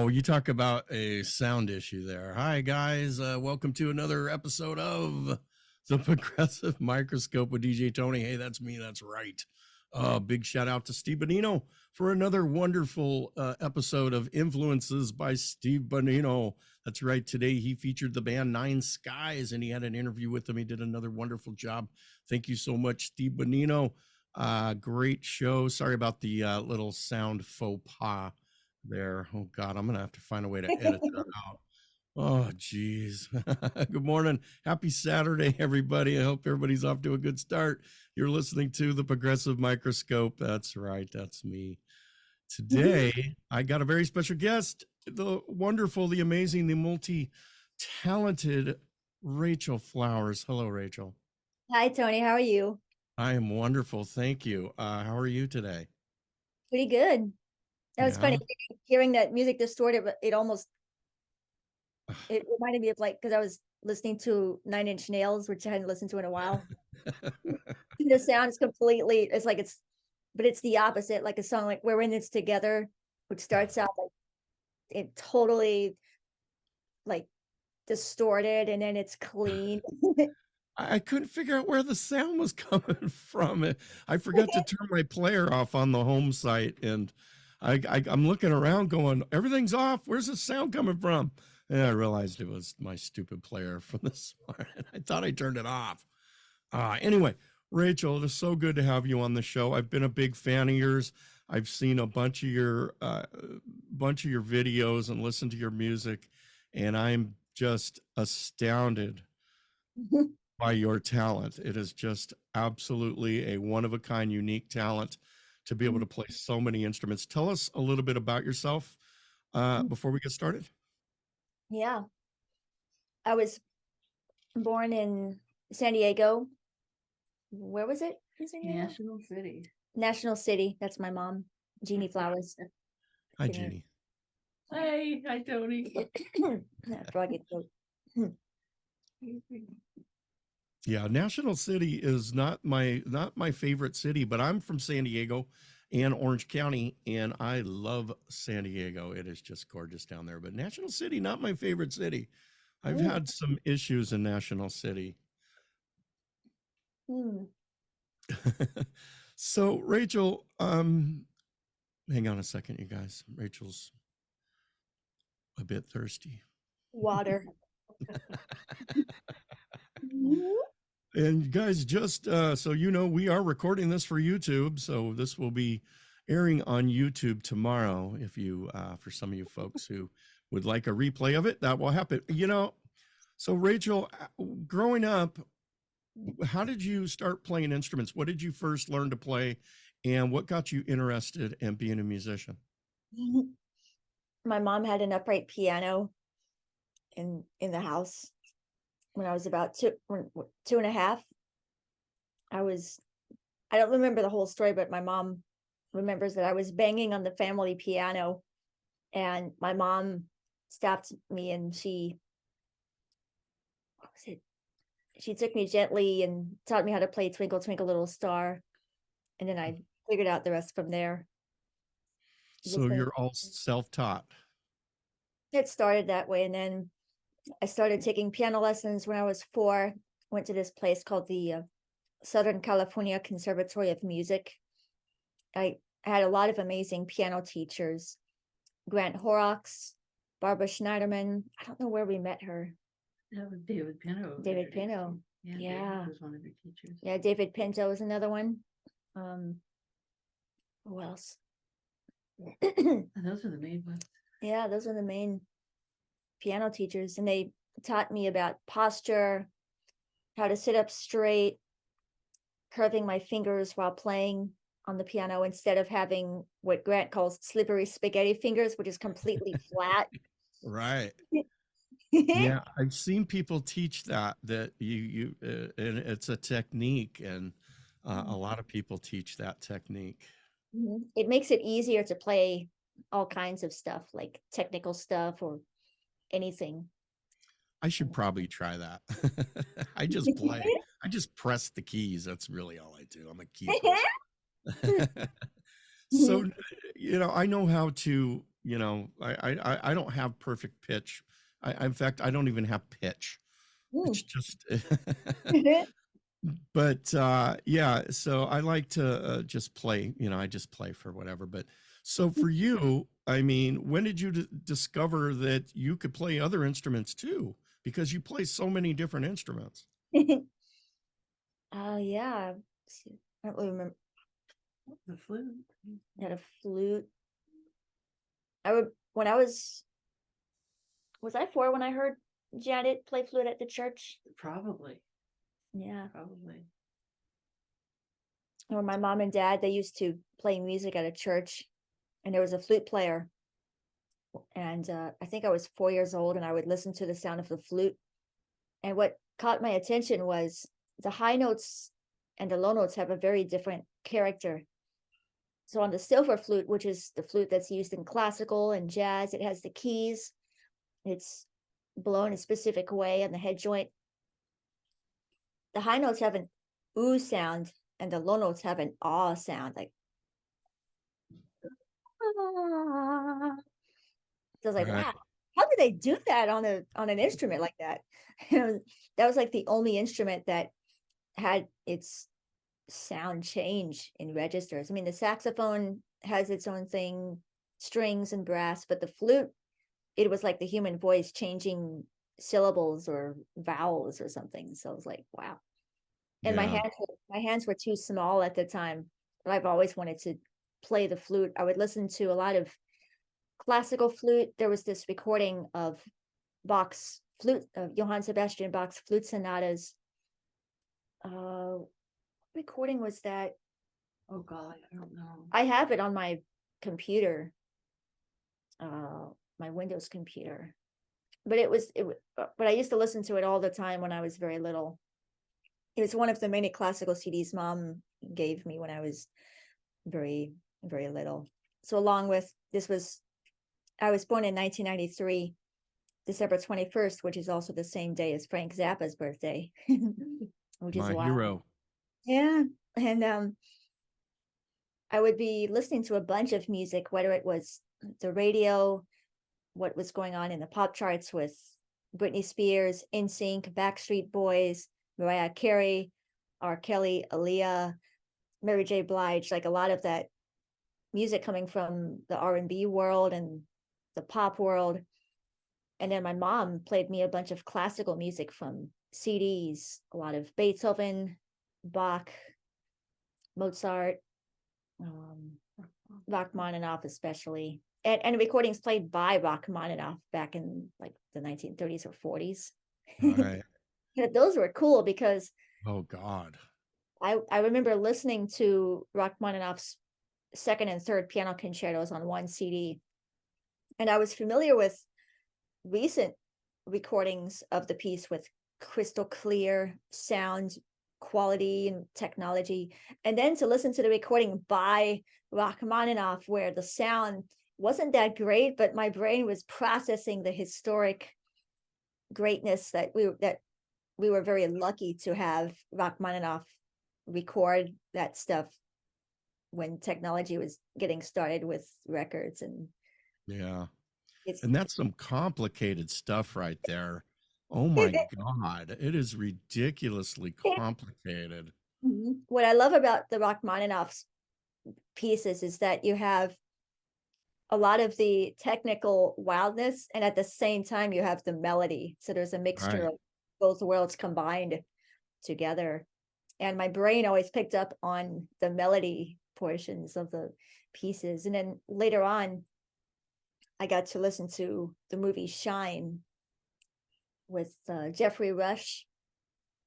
Oh, you talk about a sound issue there. Hi, guys. Welcome to another episode of the Progressive Microscope with DJ Tony. Hey, that's me. That's right. Big shout out to Steve Bonino for another wonderful episode of Influences by Steve Bonino. That's right. Today he featured the band Nine Skies and he had an interview with them. He did another wonderful job. Thank you so much, Steve Bonino. Great show. Sorry about the little sound faux pas there. Oh God, I'm gonna have to find a way to edit that out. Oh geez. Good morning. Happy Saturday, everybody. I hope everybody's off to a good start. You're listening to the Progressive Microscope. That's right, that's me. Today, I got a very special guest, the wonderful, the amazing, the multi-talented Rachel Flowers. Hello, Rachel. Hi, Tony. How are you? I am wonderful. Thank you. How are you today? Pretty good. That was funny Yeah. hearing that music distorted, but it reminded me of because I was listening to Nine Inch Nails, which I hadn't listened to in a while. The sound is but it's the opposite, like a song like We're In This Together, which starts out like it totally like distorted and then it's clean. I couldn't figure out where the sound was coming from. I forgot to turn my player off on the home site, and I'm looking around going, everything's off. Where's the sound coming from? And I realized it was my stupid player from this morning. I thought I turned it off. Anyway, Rachel, it is so good to have you on the show. I've been a big fan of yours. I've seen a bunch of your videos and listened to your music, and I'm just astounded by your talent. It is just absolutely a one-of-a-kind, unique talent to be able to play so many instruments. Tell us a little bit about yourself before we get started. Yeah. I was born in San Diego. Where was it? National City. National City. That's my mom, Jeannie Flowers. Hi, Jeannie. Hey, hi, Tony. Froggy throat. Yeah, National City is not my favorite city, but I'm from San Diego and Orange County, and I love San Diego. It is just gorgeous down there. But National City, not my favorite city. I've had some issues in National City. So, Rachel, hang on a second, you guys. Rachel's a bit thirsty. Water. And guys, just so you know, we are recording this for YouTube, so this will be airing on YouTube tomorrow. If you, for some of you folks who would like a replay of it, that will happen. You know, so Rachel, growing up, how did you start playing instruments? What did you first learn to play, and what got you interested in being a musician? My mom had an upright piano in the house when I was about two and a half. I don't remember the whole story, but my mom remembers that I was banging on the family piano, and my mom stopped me and she took me gently and taught me how to play Twinkle Twinkle Little Star, and then I figured out the rest from there. So you're all self-taught. It started that way, and then I started taking piano lessons when I was 4. Went to this place called the Southern California Conservatory of Music. I had a lot of amazing piano teachers. Grant Horrocks, Barbara Schneiderman. I don't know where we met her. That was David Pinto. David Pinto. Yeah. Was one of your teachers. Yeah, David Pinto was another one. Who else? Those are the main ones. Yeah, those are the main piano teachers, and they taught me about posture, how to sit up straight, curving my fingers while playing on the piano instead of having what Grant calls slippery spaghetti fingers, which is completely flat. Right. Yeah, I've seen people teach that you and it's a technique, and a lot of people teach that technique. It makes it easier to play all kinds of stuff, like technical stuff or anything. I should probably try that. I just play. I just press the keys. That's really all I do. I'm a key person. So, you know, I know how to you know, I don't have perfect pitch. In fact, I don't even have pitch. It's Mm. just, but yeah, so I like to just play, you know, I just play for whatever. But so for you, I mean, when did you discover that you could play other instruments too? Because you play so many different instruments. Oh yeah. I don't really remember. The flute. I had a flute. I would when I was I 4 when I heard Janet play flute at the church? Probably. Yeah. Probably. Or my mom and dad, they used to play music at a church, and there was a flute player. And I think I was 4 years old, and I would listen to the sound of the flute. And what caught my attention was the high notes and the low notes have a very different character. So on the silver flute, which is the flute that's used in classical and jazz, it has the keys. It's blown a specific way on the head joint. The high notes have an ooh sound, and the low notes have an ah sound, like ah. So I was like, Right. wow, how did they do that on an instrument like that? That was like the only instrument that had its sound change in registers. I mean, the saxophone has its own thing, strings and brass, but the flute, it was like the human voice changing syllables or vowels or something. So I was like, wow. And Yeah. my hands were too small at the time, but I've always wanted to play the flute. I would listen to a lot of classical flute. There was this recording of Bach's flute, Johann Sebastian Bach's flute sonatas. Recording was that? Oh God, I don't know. I have it on my computer, my Windows computer. But but I used to listen to it all the time when I was very little. It was one of the many classical CDs mom gave me when I was very, very little. So along with I was born in 1993, December 21st, which is also the same day as Frank Zappa's birthday, which is My wild. hero. Yeah. And I would be listening to a bunch of music, whether it was the radio, what was going on in the pop charts with Britney Spears, NSYNC, Backstreet Boys, Mariah Carey, R. Kelly, Aaliyah, Mary J. Blige, like a lot of that music coming from the R&B world and the pop world. And then my mom played me a bunch of classical music from CDs, a lot of Beethoven, Bach, Mozart, Rachmaninoff especially. And recordings played by Rachmaninoff back in like the 1930s or 40s. Right. Those were cool because Oh God. I remember listening to Rachmaninoff's second and third piano concertos on one CD. And I was familiar with recent recordings of the piece with crystal clear sound quality and technology. And then to listen to the recording by Rachmaninoff, where the sound wasn't that great, but my brain was processing the historic greatness that we were very lucky to have Rachmaninoff record that stuff when technology was getting started with records. And Yeah. it's And that's some complicated stuff right there. Oh my God. It is ridiculously complicated. what I love about the Rachmaninoff's pieces is that you have a lot of the technical wildness, and at the same time you have the melody. So there's a mixture Right. of both worlds combined together. And my brain always picked up on the melody portions of the pieces. And then later on, I got to listen to the movie Shine with Jeffrey Rush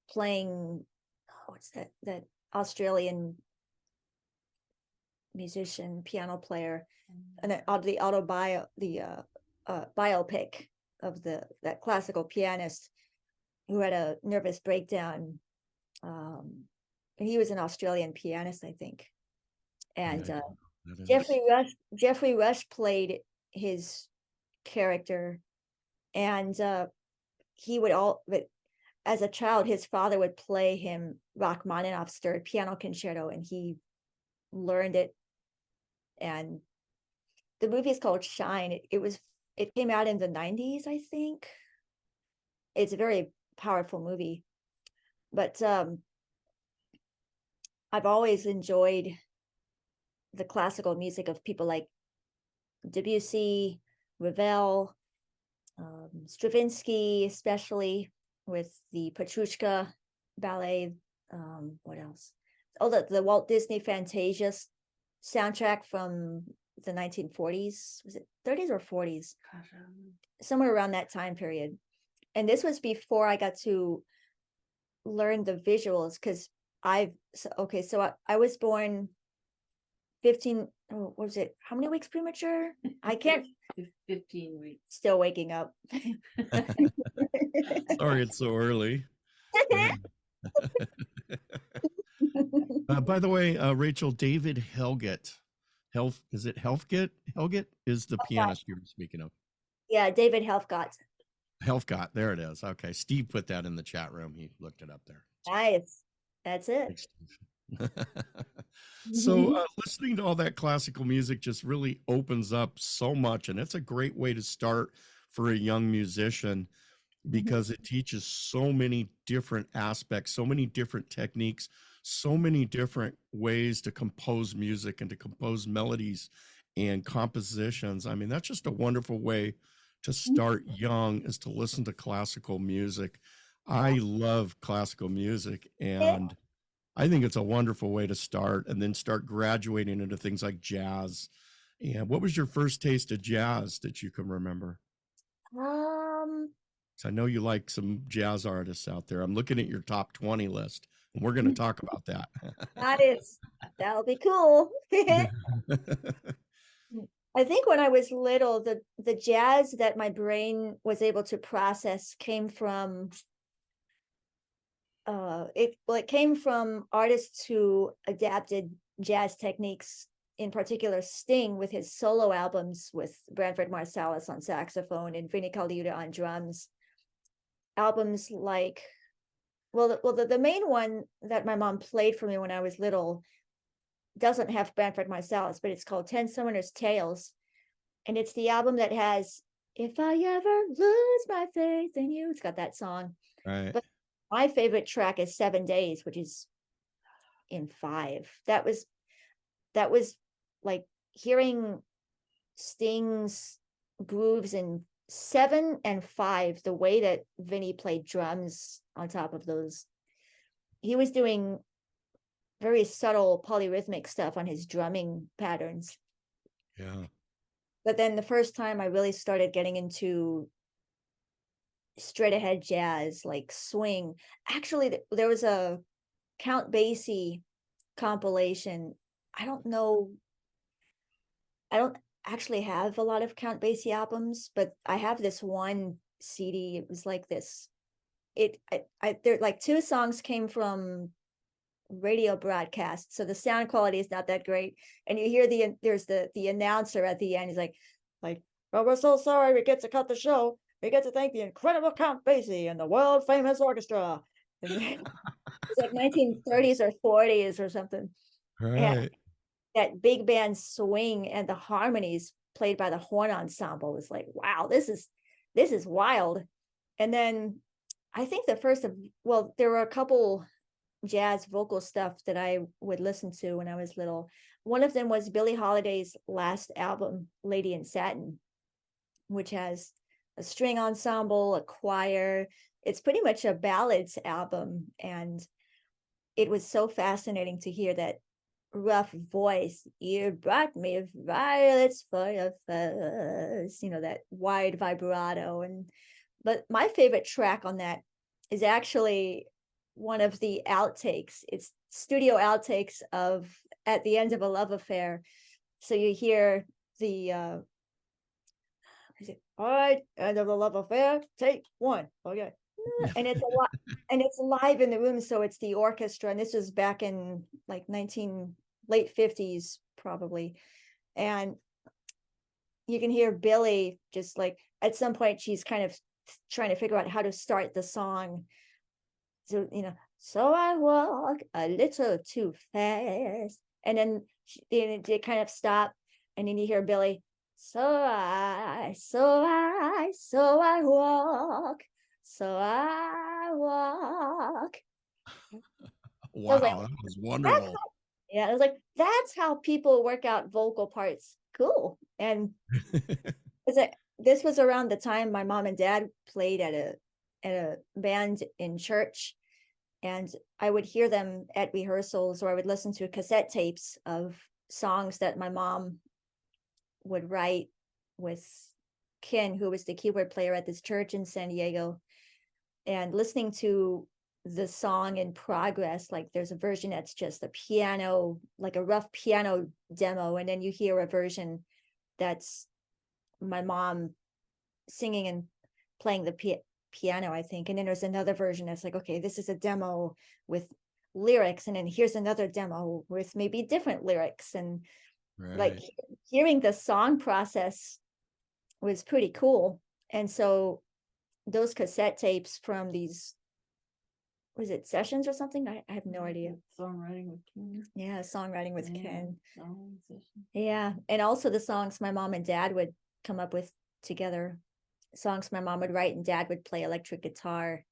playing, what's that Australian musician, piano player, and then the biopic of that classical pianist who had a nervous breakdown. And he was an Australian pianist, I think. And Yeah, that is. Jeffrey Rush played his character, and he would but as a child, his father would play him Rachmaninoff's third piano concerto, and he learned it. And the movie is called Shine. It came out in the 90s, I think. It's a very powerful movie. But I've always enjoyed the classical music of people like Debussy, Ravel, Stravinsky, especially with the Petrushka ballet. What else? Oh, the Walt Disney Fantasia soundtrack from the 1940s. Was it 30s or 40s? Gosh, I don't know. Somewhere around that time period. And this was before I got to learn the visuals, because I was born 15, what was it? How many weeks premature? I can't, 15 weeks. still waking up. Sorry, it's so early. By the way, Rachel, David Helget, is it Helfgett? Helget is the pianist you were speaking of. Yeah, David Helfgott. Helfgott, there it is. Okay, Steve put that in the chat room. He looked it up there. Nice. That's it. Thanks, Steve. So listening to all that classical music just really opens up so much, and it's a great way to start for a young musician because it teaches so many different aspects, so many different techniques, so many different ways to compose music and to compose melodies and compositions. I mean, that's just a wonderful way to start young, is to listen to classical music. I love classical music, and I think it's a wonderful way to start and then start graduating into things like jazz. And what was your first taste of jazz that you can remember? So I know you like some jazz artists out there. I'm looking at your top 20 list, and we're going to talk about that. That'll be cool. I think when I was little, the jazz that my brain was able to process came from it came from artists who adapted jazz techniques, in particular Sting with his solo albums with Branford Marsalis on saxophone and Vinnie Colaiuta on drums. Albums like, the main one that my mom played for me when I was little doesn't have Branford Marsalis, but it's called 10 Summoners Tales. And it's the album that has If I Ever Lose My Faith in You. It's got that song. Right. But my favorite track is 7 Days, which is in 5. That was like hearing Sting's grooves in 7 and 5, the way that Vinny played drums on top of those. He was doing very subtle polyrhythmic stuff on his drumming patterns. Yeah. But then the first time I really started getting into straight ahead jazz, like swing, actually there was a Count Basie compilation. I don't actually have a lot of Count Basie albums, but I have this one CD. It was like this. There like 2 songs came from radio broadcasts, so the sound quality is not that great. And you hear there's the announcer at the end. He's like, well, we're so sorry we get to cut the show. We get to thank the incredible Count Basie and the world famous orchestra. It's like 1930s or 40s or something. Right. And that big band swing and the harmonies played by the horn ensemble was like, wow, this is wild. And then I think there were a couple jazz vocal stuff that I would listen to when I was little. One of them was Billie Holiday's last album, Lady in Satin, which has a string ensemble, a choir. It's pretty much a ballads album. And it was so fascinating to hear that rough voice. You brought me violets for your face, that wide vibrato. But my favorite track on that is actually one of the outtakes. It's studio outtakes of At the End of a Love Affair. So you hear the all right, end of the love affair, take 1. Okay. And it's a lot, and it's live in the room, so it's the orchestra. And this was back in like late 50s probably. And you can hear Billie just like at some point she's kind of trying to figure out how to start the song. So, so I walk a little too fast. And then it kind of stopped. And then you hear Billie, So I walk, so I walk. I was like, Wow, that was that's wonderful. yeah, I was like, that's how people work out vocal parts. Cool. And this was around the time my mom and dad played at a band in church, and I would hear them at rehearsals, or I would listen to cassette tapes of songs that my mom would write with Ken, who was the keyboard player at this church in San Diego, and listening to the song in progress. Like there's a version that's just a piano, like a rough piano demo, and then you hear a version that's my mom singing and playing the piano, I think. And then there's another version that's like, okay, this is a demo with lyrics, and then here's another demo with maybe different lyrics. And like Right. hearing the song process was pretty cool. And so those cassette tapes from these, was it sessions or something? I have no idea. Songwriting with Ken. Yeah, songwriting with Yeah, Ken. song session. Yeah. And also the songs my mom and dad would come up with together. Songs my mom would write and dad would play electric guitar.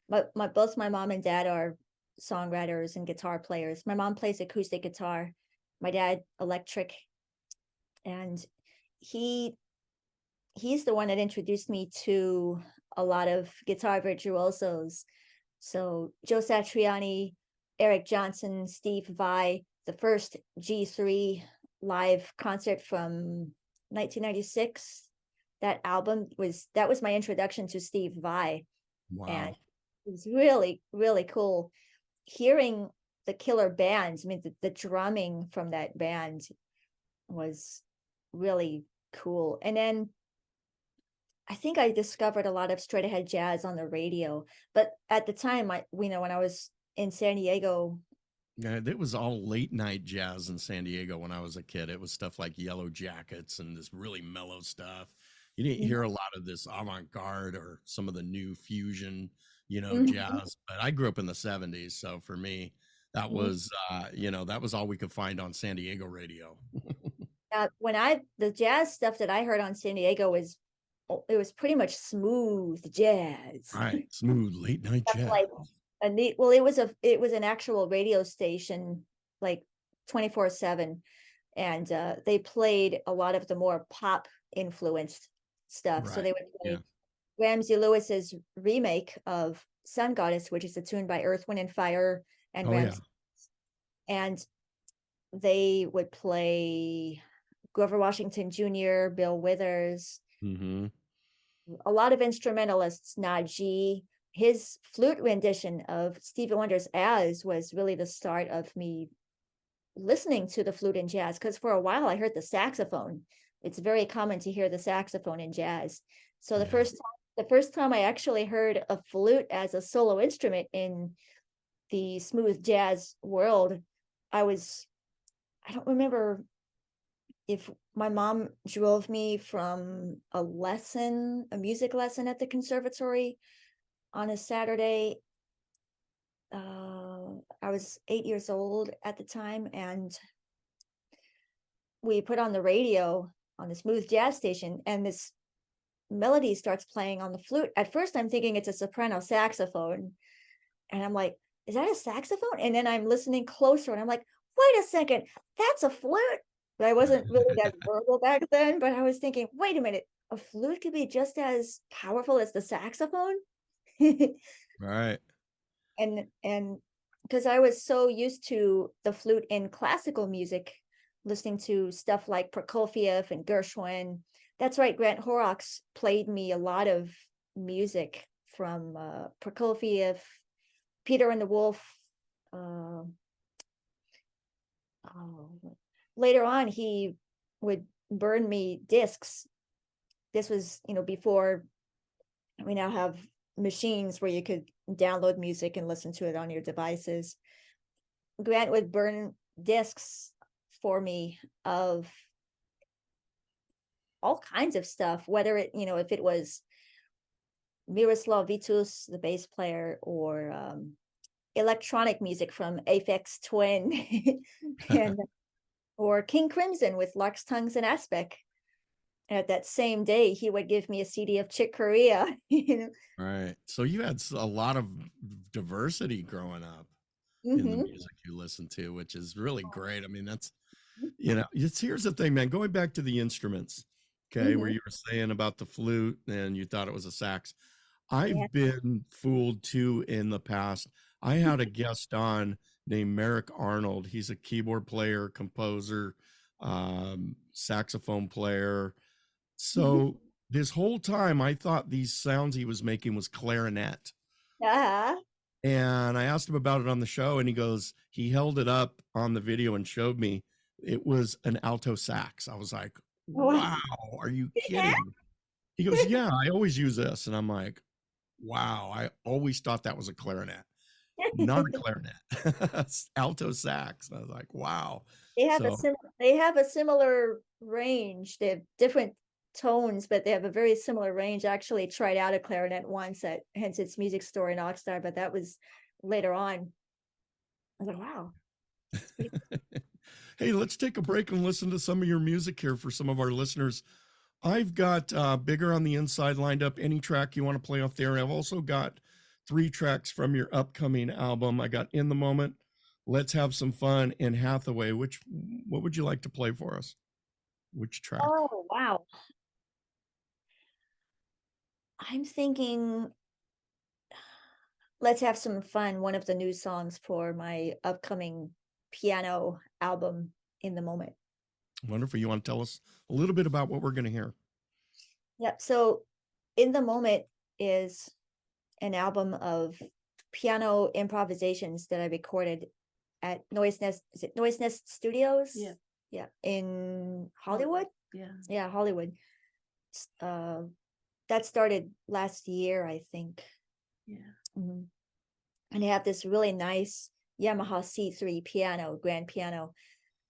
Both my mom and dad are songwriters and guitar players. My mom plays acoustic guitar, my dad electric. And he he's the one that introduced me to a lot of guitar virtuosos. So Joe Satriani, Eric Johnson, Steve Vai, the first G3 live concert from 1996. That was my introduction to Steve Vai, and Wow. it was really, really cool hearing the killer bands. I mean, the drumming from that band was really cool. And then I think I discovered a lot of straight ahead jazz on the radio. But at the time, when I was in San Diego, Yeah, it was all late night jazz in San Diego when I was a kid. It was stuff like Yellow Jackets and this really mellow stuff. You didn't hear a lot of this avant-garde or some of the new fusion, Mhm. jazz. But I grew up in the 70s, so for me, that was that was all we could find on San Diego radio. The jazz stuff that I heard on San Diego it was pretty much smooth jazz. Right. Smooth late night That's jazz. like it was an actual radio station, like 24/7, and they played a lot of the more pop influenced stuff. So Right. they would Yeah. play Ramsey Lewis's remake of Sun Goddess, which is a tune by Earth, Wind and Fire and Oh yeah. Ramsey, and they would play Grover Washington Jr., Bill Withers, Mm-hmm. a lot of instrumentalists. Najee, his flute rendition of Stevie Wonder's "As" was really the start of me listening to the flute in jazz, because for a while I heard the saxophone. It's very common to hear the saxophone in jazz. So Yeah. the first time I actually heard a flute as a solo instrument in the smooth jazz world, I was I don't remember if my mom drove me from a music lesson at the conservatory on a Saturday. I was 8 years old at the time, and we put on the radio on the smooth jazz station, and this melody starts playing on the flute. At first, I'm thinking it's a soprano saxophone, and I'm like, is that a saxophone? And then I'm listening closer, and I'm like, wait a second, that's a flute. But I wasn't really that verbal back then, but I was thinking, wait a minute, a flute could be just as powerful as the saxophone. Right. And because I was so used to the flute in classical music, listening to stuff like Prokofiev and Gershwin. That's right, Grant Horrocks played me a lot of music from Prokofiev, Peter and the Wolf. Uh, oh, later on, he would burn me discs. This was, before we now have machines where you could download music and listen to it on your devices. Grant would burn discs for me of all kinds of stuff, whether if it was Miroslav Vitus, the bass player, or electronic music from Aphex Twin, and or King Crimson with Lark's Tongues and Aspic. At that same day, he would give me a CD of Chick Corea. Right. So you had a lot of diversity growing up in the Hmm. music you listen to, which is really great. I mean, here's the thing, man, going back to the instruments, okay, where Hmm. you were saying about the flute and you thought it was a sax. Yeah. I've been fooled too in the past. I had a guest on named Merrick Arnold. He's a keyboard player, composer, saxophone player. Mhm. So this whole time I thought these sounds he was making was clarinet. Uh-huh. And I asked him about it on the show, and he held it up on the video and showed me it was an alto sax. I was like, Wow. wow, are you Yeah. kidding? He goes, yeah, I always use this. And I'm like, wow, I always thought that was a clarinet, not a clarinet, alto sax. And I was like, wow. So, They have a similar range. They have different tones, but they have a very similar range. I actually tried out a clarinet once at Henson's Music Store in Oxnard, but that was later on. I was like, wow, it's pretty. hey, let's take a break and listen to some of your music here for some of our listeners. I've got Bigger on the Inside lined up. Any track you want to play off there. I've also got 3 tracks from your upcoming album. I got In the Moment, Let's Have Some Fun, and Hathaway. What would you like to play for us? Which track? Oh, wow. I'm thinking Let's Have Some Fun, one of the new songs for my upcoming piano album, In the Moment. Wonderful. You want to tell us a little bit about what we're going to hear? Yep. So In the Moment is an album of piano improvisations that I recorded at Noise Nest. Is it Noise Nest Studios? Yeah. Yeah, in Hollywood. Yeah. Yeah, Hollywood. That started last year, I think. Yeah. Mhm. And they have this really nice Yamaha C3 piano, grand piano.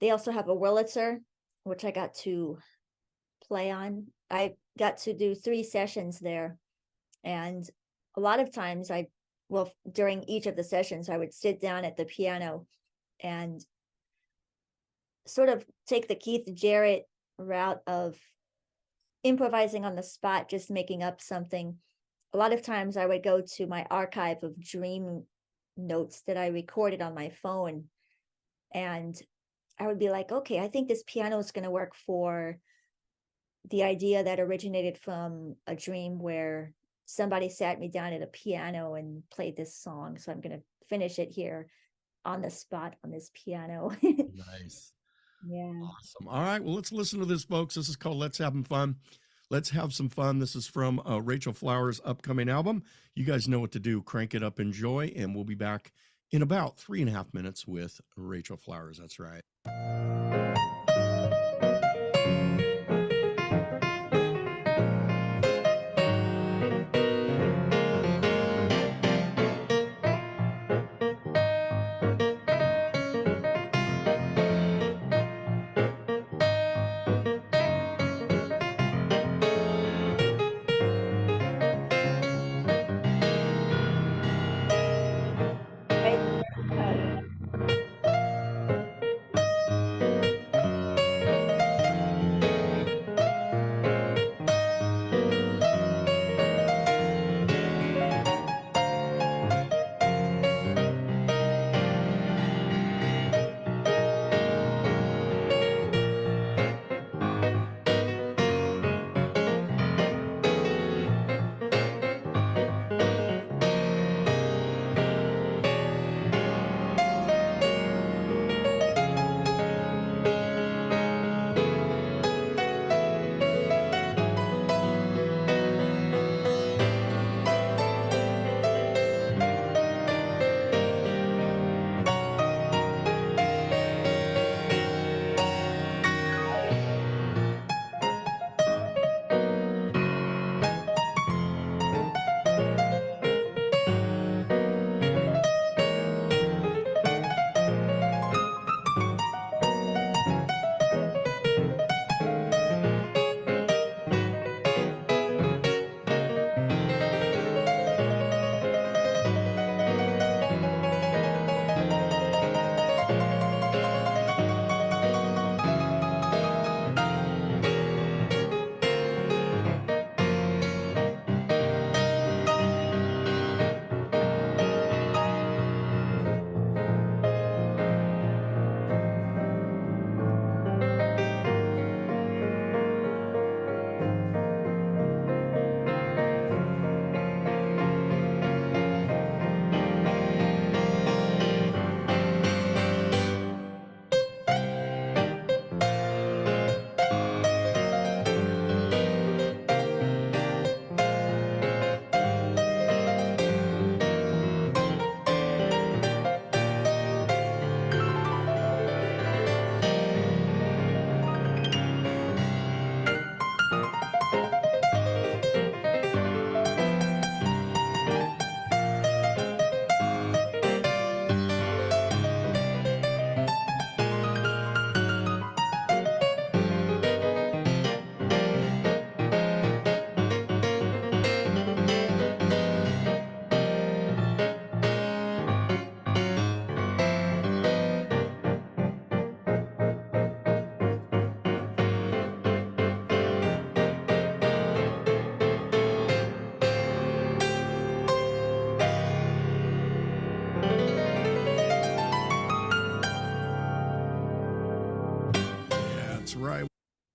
They also have a Wurlitzer, which I got to play on. I got to do 3 sessions there. And a lot of times during each of the sessions, I would sit down at the piano and sort of take the Keith Jarrett route of improvising on the spot, just making up something. A lot of times I would go to my archive of dream notes that I recorded on my phone, and I would be like, okay, I think this piano is going to work for the idea that originated from a dream where somebody sat me down at a piano and played this song. So I'm going to finish it here on the spot on this piano. Nice. Yeah. Awesome. All right. Well, let's listen to this, folks. This is called Let's Have Some Fun. Let's have some fun. This is from Rachel Flowers' upcoming album. You guys know what to do. Crank it up, enjoy, and we'll be back in about 3.5 minutes with Rachel Flowers. That's right. Right.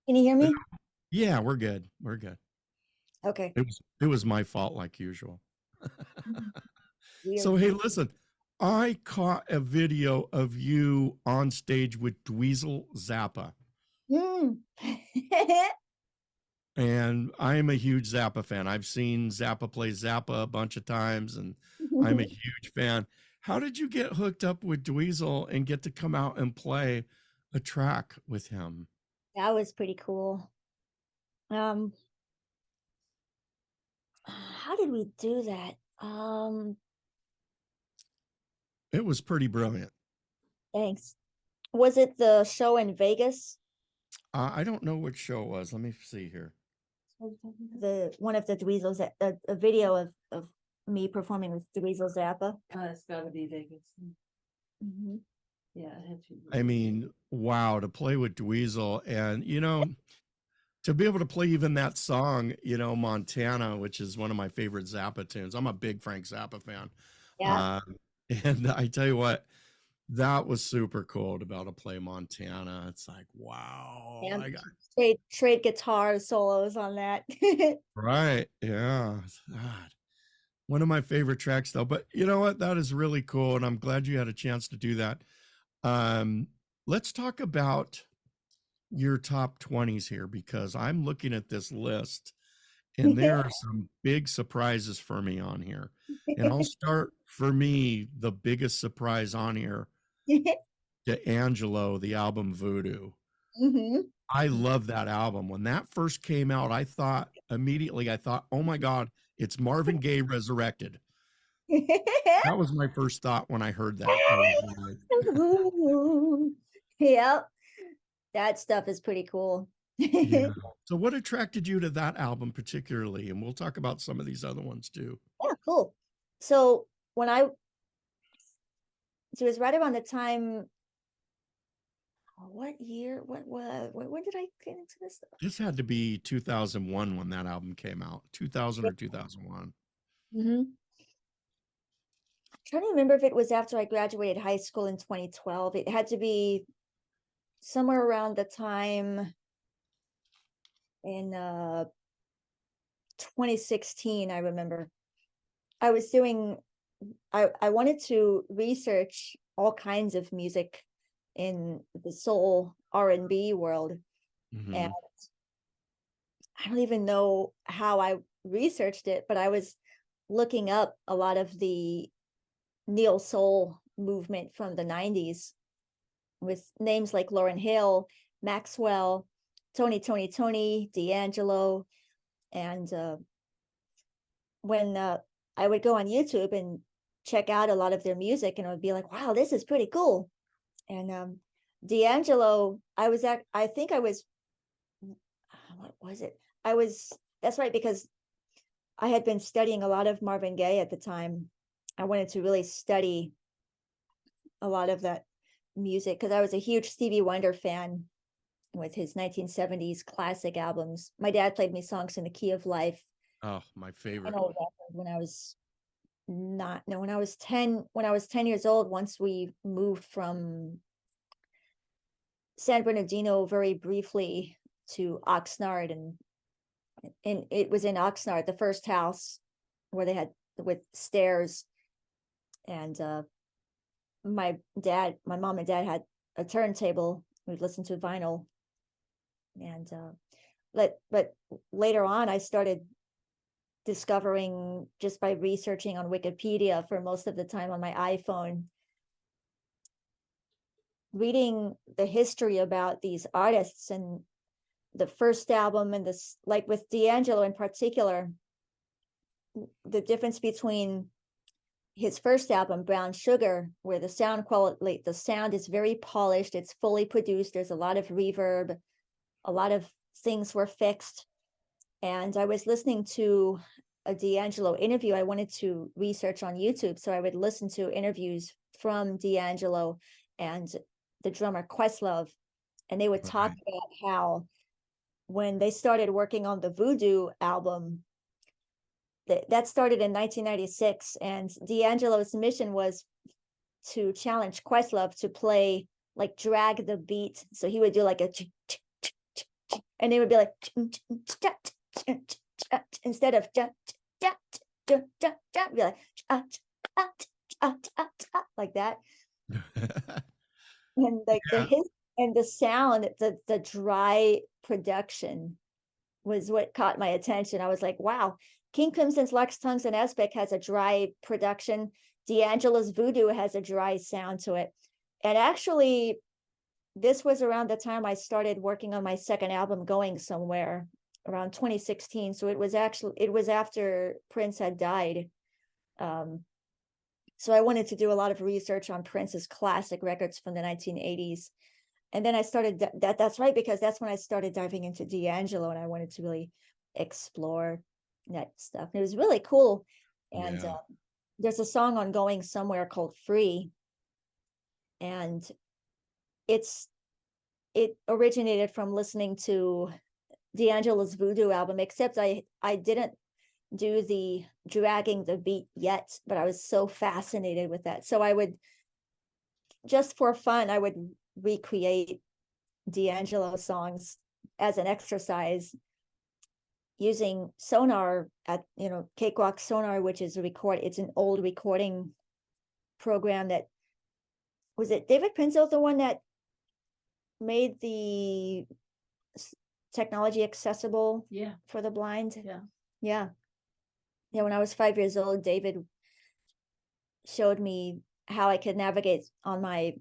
Can you hear me? Yeah, we're good. We're good. Okay. It was my fault like usual. So Weird. hey, listen, I caught a video of you on stage with Dweezil Zappa, Mm. and I'm a huge Zappa fan. I've seen Zappa play Zappa a bunch of times, and I'm a huge fan. How did you get hooked up with Dweezil and get to come out and play a track with him? That was pretty cool. Um, how did we do that? It was pretty brilliant. Thanks. Was it the show in Vegas? I don't know which show it was. Let me see here. The one of the Dweezils, a video of me performing with Dweezil Zappa. It's gotta be Vegas. Mm-hmm. Yeah, it had to be. I mean, wow, to play with Dweezil and, to be able to play even that song, Montana, which is one of my favorite Zappa tunes. I'm a big Frank Zappa fan. Yeah. And I tell you what, that was super cool to be able to play Montana. It's like, wow. Yeah. I got Trade guitar solos on that. right. Yeah. God. One of my favorite tracks though. But you know what? That is really cool. And I'm glad you had a chance to do that. Let's talk about your top 20s here because I'm looking at this list and there are some big surprises for me on here. And I'll start for me, the biggest surprise on here, D'Angelo, the album Voodoo. Mm-hmm. I love that album. When that first came out, I thought, oh my God, it's Marvin Gaye resurrected. That was my first thought when I heard that. I was like, Yep. That stuff is pretty cool. yeah. So what attracted you to that album particularly? And we'll talk about some of these other ones too. Yeah, cool. So it was right around the time, what year? When did I get into this stuff? This had to be 2001 when that album came out, 2000 or 2001. Mm-hmm. I'm trying to remember if it was after I graduated high school in 2012. It had to be somewhere around the time in 2016, I remember. I wanted to research all kinds of music in the soul R&B world. Mhm. And I don't even know how I researched it, but I was looking up a lot of the neo soul movement from the 90s with names like Lauryn Hill, Maxwell, Tony, D'Angelo. And when I would go on YouTube and check out a lot of their music, and I would be like, wow, this is pretty cool. And D'Angelo, I think I was, what was it? That's right, because I had been studying a lot of Marvin Gaye at the time. I wanted to really study a lot of that music because I was a huge Stevie Wonder fan with his 1970s classic albums. My dad played me songs in the key of life. Oh, my favorite. An old record when I was when I was 10 years old, once we moved from San Bernardino very briefly to Oxnard, and it was in Oxnard, the first house where they had with stairs. And my mom and dad had a turntable. We'd listen to vinyl. And but later on, I started discovering, just by researching on Wikipedia for most of the time on my iPhone, reading the history about these artists and the first album, and this, like with D'Angelo in particular, the difference between his first album, Brown Sugar, where the sound is very polished, it's fully produced, there's a lot of reverb, a lot of things were fixed. And I was listening to a D'Angelo interview. I wanted to research on YouTube, so I would listen to interviews from D'Angelo and the drummer Questlove, and they would talk about how when they started working on the Voodoo album, that started in 1996, and D'Angelo's mission was to challenge Questlove to play, like, drag the beat. So he would do like a and they would be like instead of be like that. And like the Yeah. his and the sound, the dry production was what caught my attention. I was like, wow, King Crimson's Lux Tongues and Aspic has a dry production. D'Angelo's Voodoo has a dry sound to it. And actually, this was around the time I started working on my second album, Going Somewhere, around 2016. So it was after Prince had died. So I wanted to do a lot of research on Prince's classic records from the 1980s. And then I started that's right, because that's when I started diving into D'Angelo, and I wanted to really explore that stuff. And it was really cool. And Yeah. there's a song on Going Somewhere called Free. And it originated from listening to D'Angelo's Voodoo album, except I didn't do the dragging the beat yet, but I was so fascinated with that. So I would, just for fun, I would recreate D'Angelo songs as an exercise using Sonar at, Cakewalk Sonar, which is it's an old recording program that, was it David Prinzo, the one that made the technology accessible Yeah, for the blind? yeah. Yeah. Yeah, when I was 5 years old, David showed me how I could navigate on my,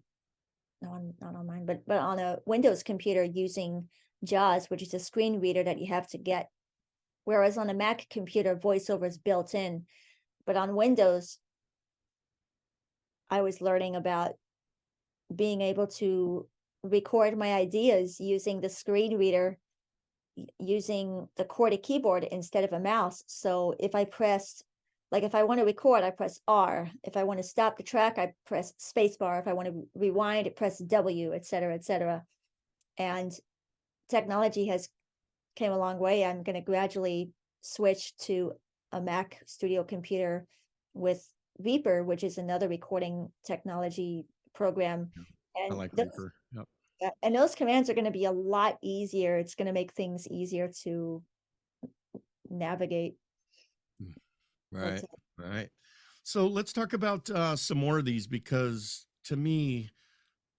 no, not on mine, but on a Windows computer using JAWS, which is a screen reader that you have to get. Whereas on a Mac computer, VoiceOver is built in. But on Windows, I was learning about being able to record my ideas using the screen reader, using the QWERTY keyboard instead of a mouse. So if I pressed, like if I want to record, I press R. If I want to stop the track, I press spacebar. If I want to rewind, I press W, et cetera, et cetera. And technology has came a long way. I'm going to gradually switch to a Mac Studio computer with Reaper, which is another recording technology program. I And like Reaper. Yep. and those commands are going to be a lot easier. It's going to make things easier to navigate. Right. Right. So let's talk about some more of these, because to me,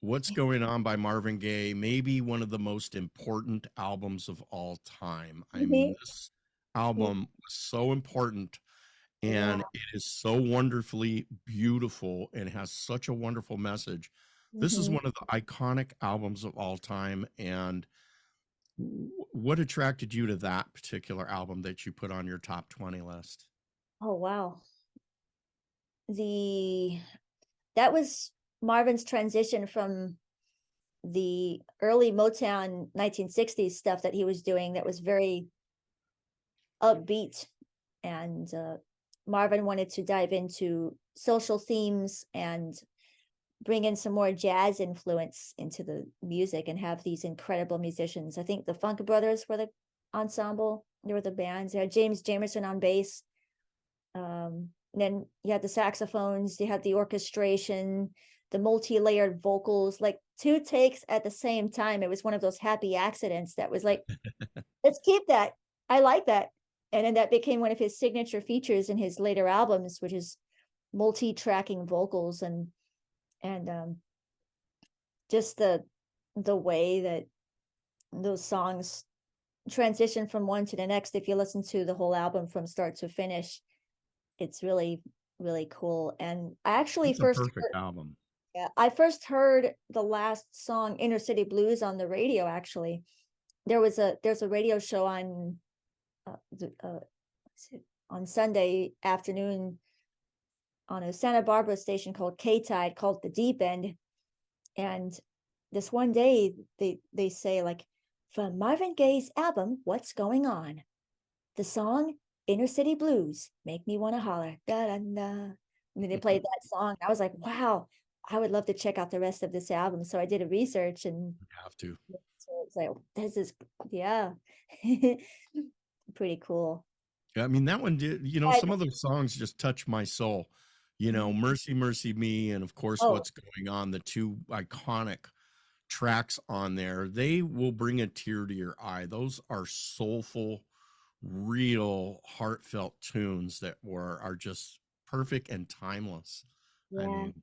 What's Going On by Marvin Gaye may be one of the most important albums of all time. I mean, this album was so important, Yeah. and it is so wonderfully beautiful and has such a wonderful message. This is one of the iconic albums of all time. And what attracted you to that particular album that you put on your top 20 list? Oh, wow. That was Marvin's transition from the early Motown 1960s stuff that he was doing that was very upbeat. And Marvin wanted to dive into social themes and bring in some more jazz influence into the music and have these incredible musicians. I think the Funk Brothers were the ensemble. They were the bands. They had James Jamerson on bass. Then you had the saxophones, you had the orchestration, the multi-layered vocals, like 2 takes at the same time. It was one of those happy accidents that was like, let's keep that. I like that. And then that became one of his signature features in his later albums, which is multi-tracking vocals and just the way that those songs transition from one to the next. If you listen to the whole album from start to finish, it's really, really cool. And I actually It's a perfect album. I first heard the last song, Inner City Blues, on the radio. Actually, there's a radio show on Sunday afternoon on a Santa Barbara station called K-Tide, called The Deep End. And this one day they say, like, from Marvin Gaye's album, What's Going On? The song Inner City Blues, make me want to holler. Da, da, da. And then they played that song. I was like, wow, I would love to check out the rest of this album. So I did a research, and You have to. so it's like, this is, yeah, pretty cool. Yeah, I mean, that one did, some of those songs just touch my soul. Mercy, Mercy Me, and of course, Oh, What's Going On, the two iconic tracks on there, they will bring a tear to your eye. Those are soulful, real, heartfelt tunes that are just perfect and timeless. I Yeah. mean,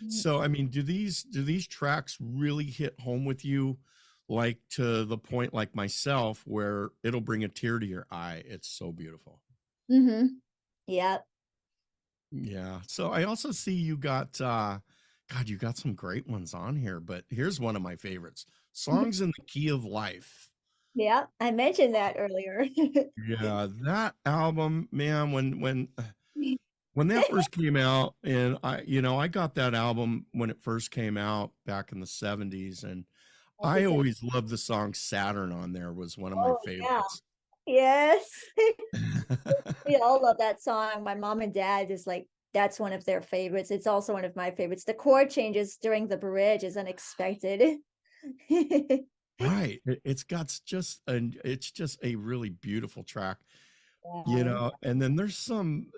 so I mean, do these tracks really hit home with you, like to the point like myself where it'll bring a tear to your eye? It's so beautiful. Mm-hmm. Yeah. Yeah. So I also see you got God, you got some great ones on here, but here's one of my favorites. Songs in the Key of Life. Yeah. I mentioned that earlier. Yeah, that album, man, when that first came out, and I got that album when it first came out back in the 70s, and I It's always loved the song Saturn on there was one of my oh yeah. favorites. Yes. We all love that song. My mom and dad is like, that's one of their favorites. It's also one of my favorites. The chord changes during the bridge is unexpected. Right. It's just a really beautiful track, Yeah. and then there's some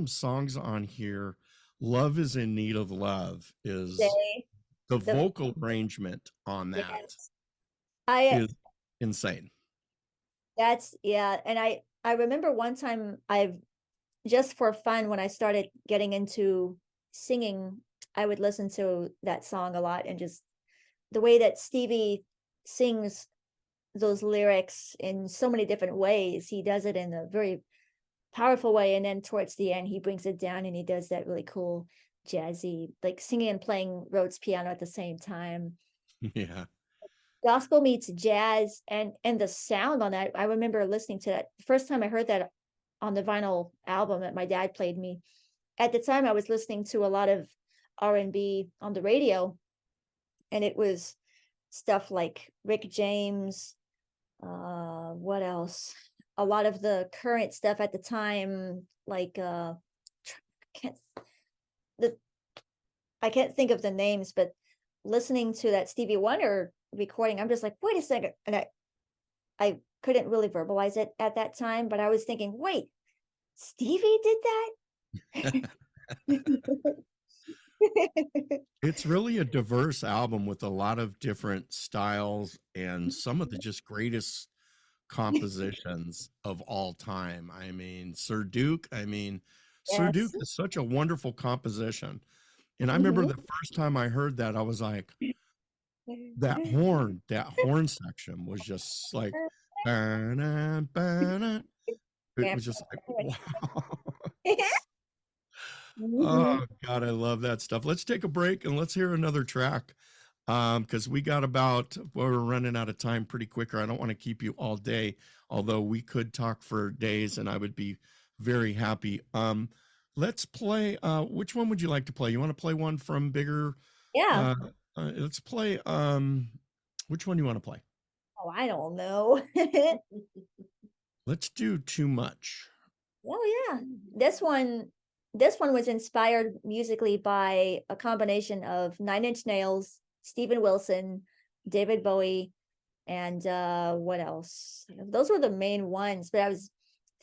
songs on here. Love is in Need of Love is They the the vocal arrangement on that yes. I is insane. that's yeah, and I remember one time I've just for fun when I started getting into singing, I would listen to that song a lot and just the way that Stevie sings those lyrics in so many different ways. He does it in a very powerful way, and then towards the end, he brings it down and he does that really cool jazzy, like singing and playing Rhodes piano at the same time. Yeah. Gospel meets jazz, and the sound on that. I remember listening to that the first time I heard that on the vinyl album that my dad played me. At the time, I was listening to a lot of R&B on the radio, and it was stuff like Rick James, what else? A lot of the current stuff at the time, like can't the I can't think of the names, but listening to that Stevie Wonder recording, I'm just like, wait a second. And I couldn't really verbalize it at that time, but I was thinking, wait, Stevie did that? It's really a diverse album with a lot of different styles and some of the just greatest compositions of all time. Sir Duke Yes. is such a wonderful composition. And I remember Mhm. the first time I heard that, I was like, that horn section was just like, "Ba-na, ba-na." It was just like, wow. Mhm. Oh God, I love that stuff. Let's take a break and let's hear another track. Because we're running out of time pretty quicker. I don't want to keep you all day, although we could talk for days and I would be very happy. Let's play, which one would you like to play? You want to play one from bigger, Yeah. uh, let's play, which one do you want to play? Oh, I don't know. Let's do Too Much. Oh yeah. This one was inspired musically by a combination of Nine Inch Nails, Steven Wilson, David Bowie, and what else? Those were the main ones, but I was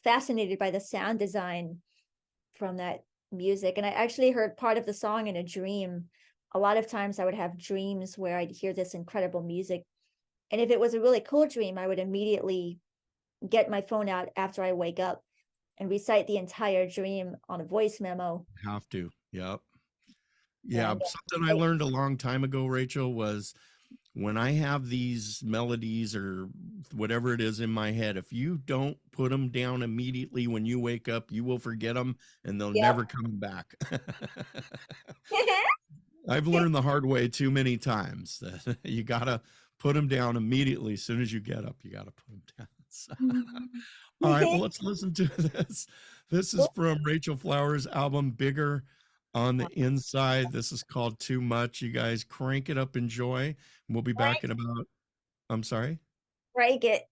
fascinated by the sound design from that music. And I actually heard part of the song in a dream. A lot of times I would have dreams where I'd hear this incredible music. And if it was a really cool dream, I would immediately get my phone out after I wake up and recite the entire dream on a voice memo. Have to. Yep. Yeah. And Something I learned a long time ago, Rachel, was when I have these melodies or whatever it is in my head, if you don't put them down immediately when you wake up, you will forget them and they'll yep. never come back. I've learned the hard way too many times that you got to put them down immediately. As soon as you get up, you got to put them down. So, all right, well, let's listen to this. This is from Rachel Flowers' album, Bigger on the Inside. This is called Too Much. You guys crank it up, enjoy. We'll be back in about, I'm sorry. Break it.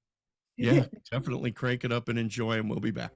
Yeah, definitely crank it up and enjoy, and we'll be back.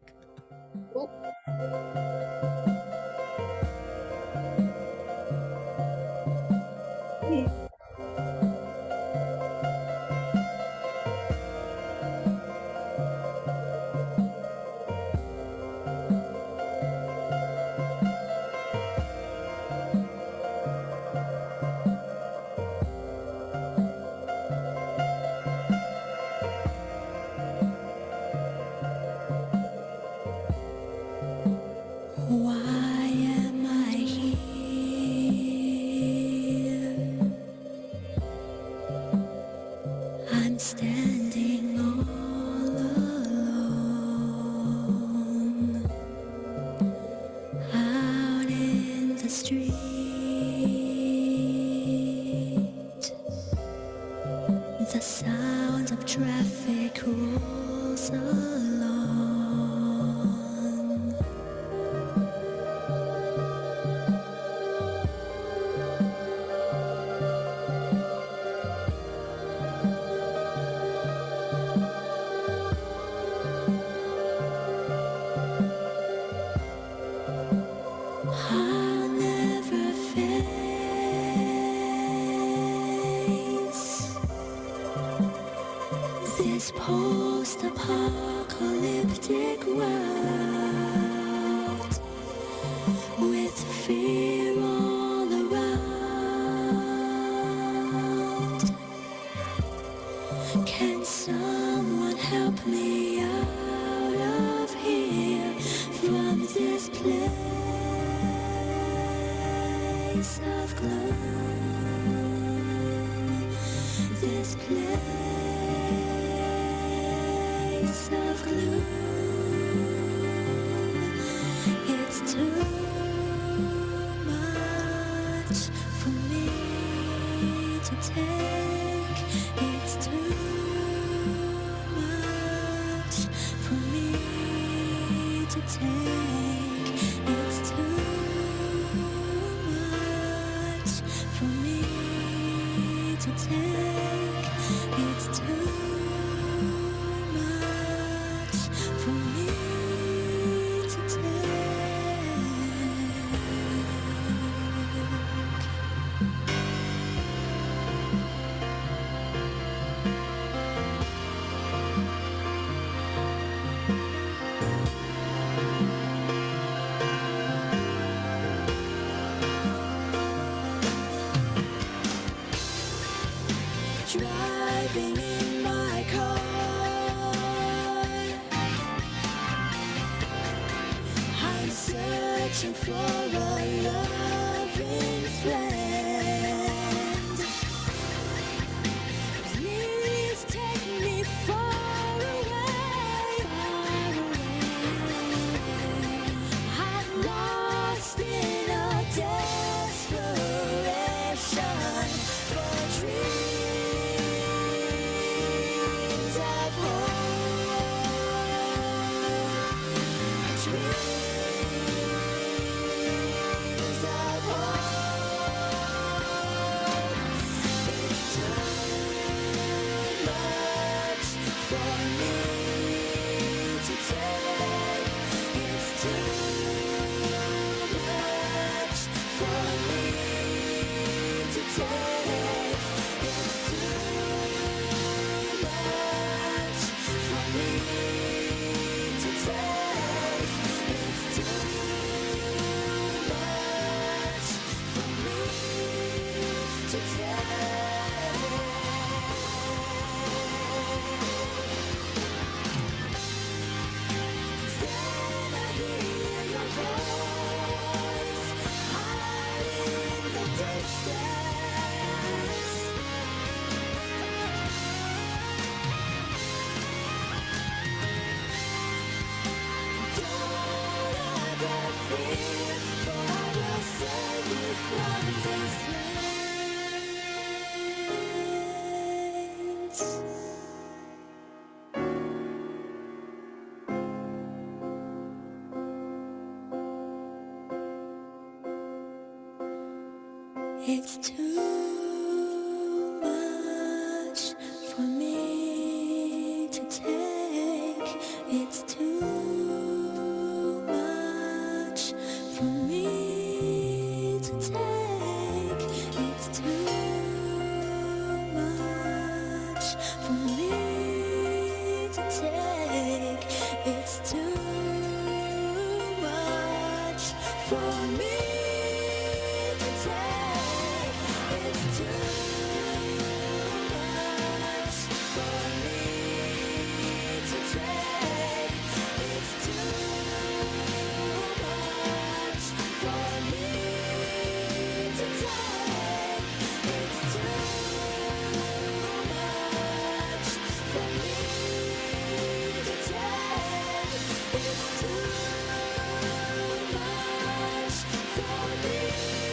street. The sound of traffic rolls along. I'll never face this post-apocalyptic world with fear all around. Can someone help me out of here from this place of gloom? This place of gloom. It's too much for me to take. It's too much for me to take. It's too much for me to take. It's too much for me to driving in my car, I'm searching for a loving friend. Please take me far away, far away. I'm lost in a desperation for dreams of hope. Dreams of hope. It's too much for me to take. It's too much for me to take. It's too much for me to take. It's too much for me to Then I hear your voice high in the distance. Don't ever fear, for I will save you from this place. It's too much for me to take. It's too much for me to take. It's too much for me to take. It's too much for me to take. It's too much for me to take. It's too much for me to take. It's too much for me to take. It's too much for me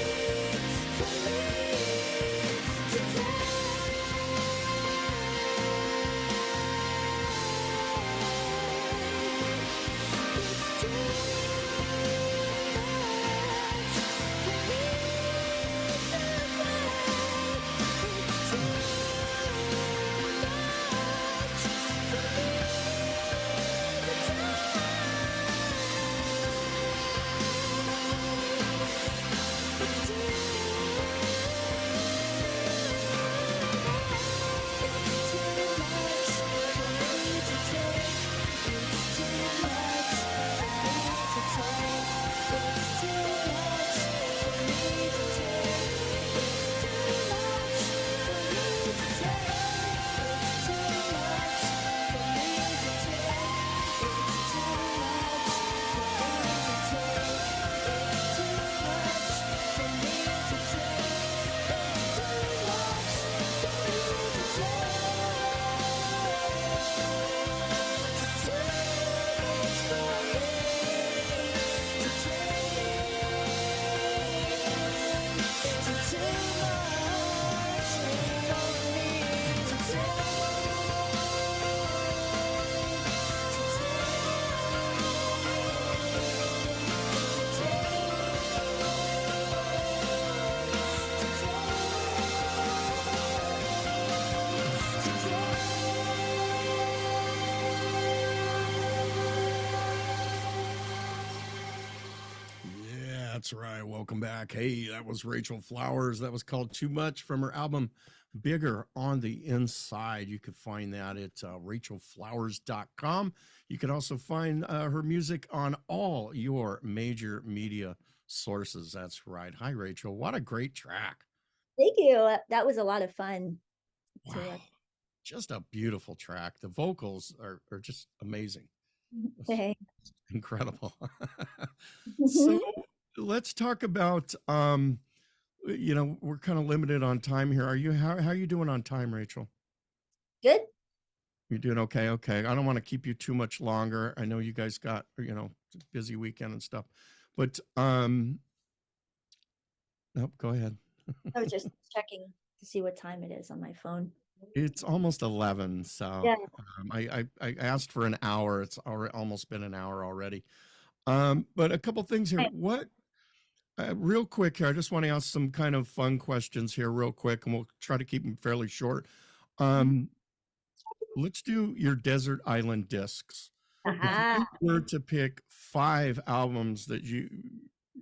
That's right. Welcome back. Hey, that was Rachel Flowers. That was called Too Much from her album Bigger on the Inside. You could find that at rachelflowers.com. You can also find her music on all your major media sources. That's right. Hi, Rachel. What a great track. Thank you. That was a lot of fun. to, Wow. Just a beautiful track. The vocals are just amazing. Hey. Incredible. Mhm. So let's talk about we're kind of limited on time here. Are you how are you doing on time, Rachel? Good. You're doing okay. Okay. I don't want to keep you too much longer. I know you guys got, busy weekend and stuff. But nope, go ahead. I was just checking to see what time it is on my phone. It's almost 11, so Yeah. I asked for an hour. It's already almost been an hour already. But a couple things here. Right. What real quick here, I just want to ask some kind of fun questions here, real quick, and we'll try to keep them fairly short. Let's do your desert island discs. If Aha. you were to pick 5 albums that you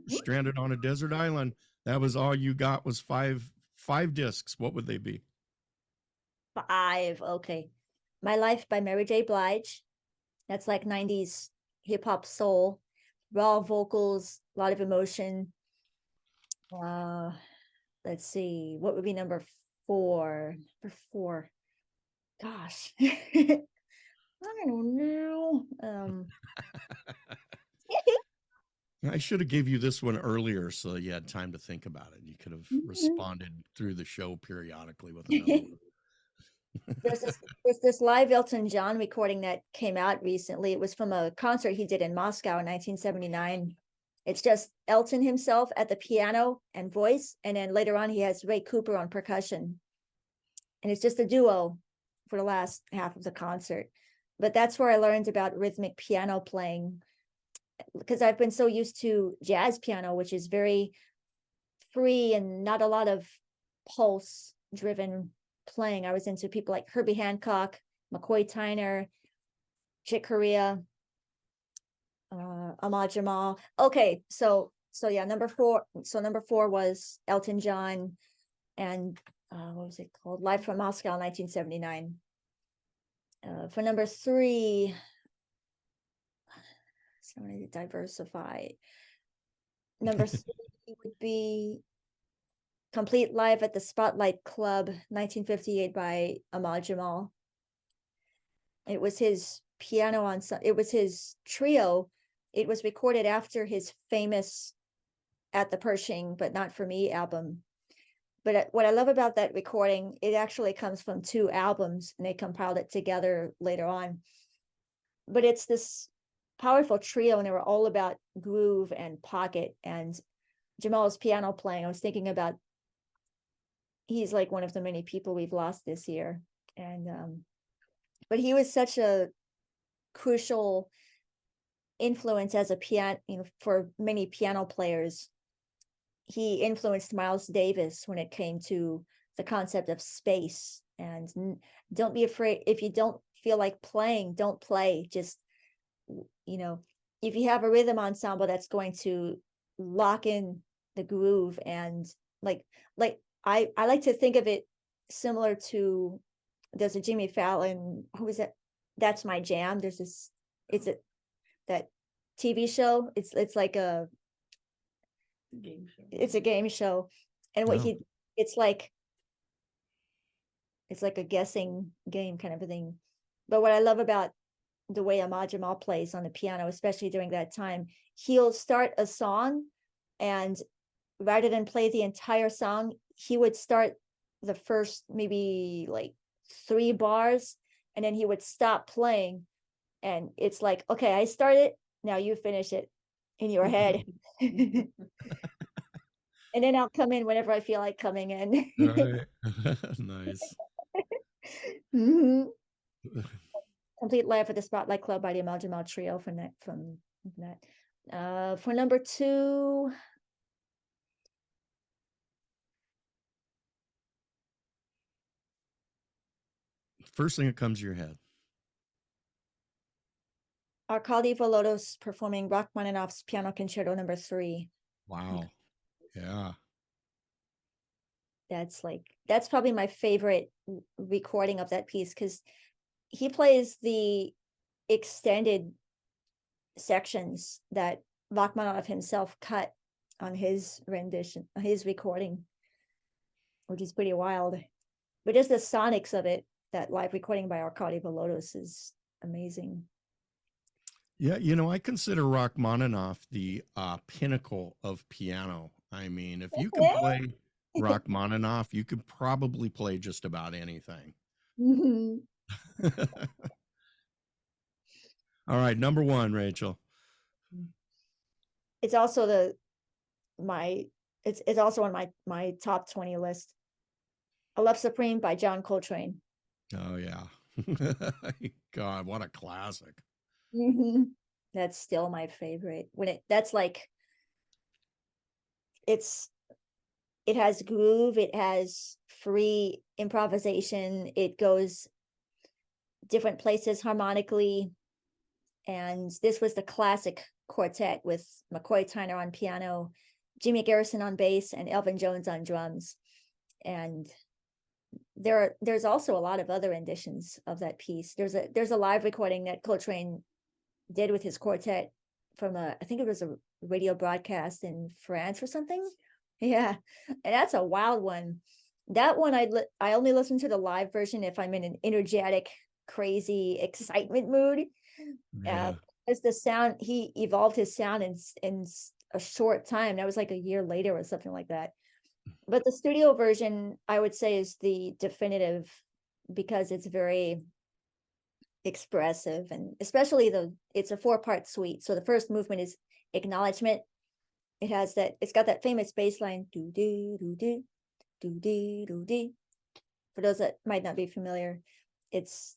stranded on a desert island, that was all you got was five discs, what would they be? 5. Okay. My Life by Mary J. Blige. That's like 90s hip hop soul, raw vocals, a lot of emotion. Let's see. What would be number 4? Number 4. Gosh. I don't know. I should have gave you this one earlier so that you had time to think about it. You could have responded through the show periodically with another one. There's this live Elton John recording that came out recently. It was from a concert he did in Moscow in 1979. It's just Elton himself at the piano and voice, and then later on he has Ray Cooper on percussion. And it's just a duo for the last half of the concert. But that's where I learned about rhythmic piano playing, because I've been so used to jazz piano, which is very free and not a lot of pulse driven playing. I was into people like Herbie Hancock, McCoy Tyner, Chick Corea, Ahmad Jamal. Okay, so yeah, number 4. So number 4 was Elton John, and what was it called? Live from Moscow, 1979. For number 3, so I need to diversify. Number 3 would be Complete Live at the Spotlight Club, 1958 by Ahmad Jamal. It was his it was his trio. It was recorded after his famous At the Pershing, But Not For Me album. But what I love about that recording, it actually comes from 2 albums and they compiled it together later on. But it's this powerful trio and they were all about groove and pocket and Jamal's piano playing. I was thinking about, he's like one of the many people we've lost this year. And, but he was such a crucial influence as a piano, for many piano players. He influenced Miles Davis when it came to the concept of space. And don't be afraid. If you don't feel like playing, don't play. Just, if you have a rhythm ensemble that's going to lock in the groove, and like I like to think of it similar to, there's a Jimmy Fallon, who is it? That's My Jam. There's this, that TV show. It's like a Game show. it's a game show, and what Oh. it's like a guessing game kind of a thing. But what I love about the way Ahmad Jamal plays on the piano, especially during that time, he'll start a song, and rather than play the entire song, he would start the first maybe like 3 bars, and then he would stop playing, and it's like, okay, I started, now you finish it in your head. And then I'll come in whenever I feel like coming in. Right. Nice. Mhm. Complete Live at the Spotlight Club by the Ahmad Jamal Trio from that. For number 2, First thing that comes to your head. Arkady Volodos performing Rachmaninoff's Piano Concerto number 3. Wow. Yeah. That's probably my favorite recording of that piece, because he plays the extended sections that Rachmaninoff himself cut on his rendition, his recording, which is pretty wild. But just the sonics of it, that live recording by Arkady Volodos is amazing. Yeah, I consider Rachmaninoff the pinnacle of piano. I mean, if you can play Rachmaninoff, you could probably play just about anything. All right, number one, Rachel. It's also it's also on my top 20 list. I Love Supreme by John Coltrane. Oh yeah. God, what a classic. That's still my favorite. That's like, it has groove, it has free improvisation, it goes different places harmonically. And this was the classic quartet with McCoy Tyner on piano, Jimmy Garrison on bass, and Elvin Jones on drums. And there's also a lot of other renditions of that piece. There's a live recording that Coltrane did with his quartet from I think it was a radio broadcast in France or something. Yeah, and that's a wild one. That one I only listen to the live version if I'm in an energetic, crazy excitement mood. Yeah. As the sound, he evolved his sound in a short time. That was like a year later or something like that. But the studio version, I would say, is the definitive, because it's very expressive, and especially it's a 4-part suite. So the first movement is acknowledgement. It's got that famous bass line, do do do do do do do do. For those that might not be familiar, it's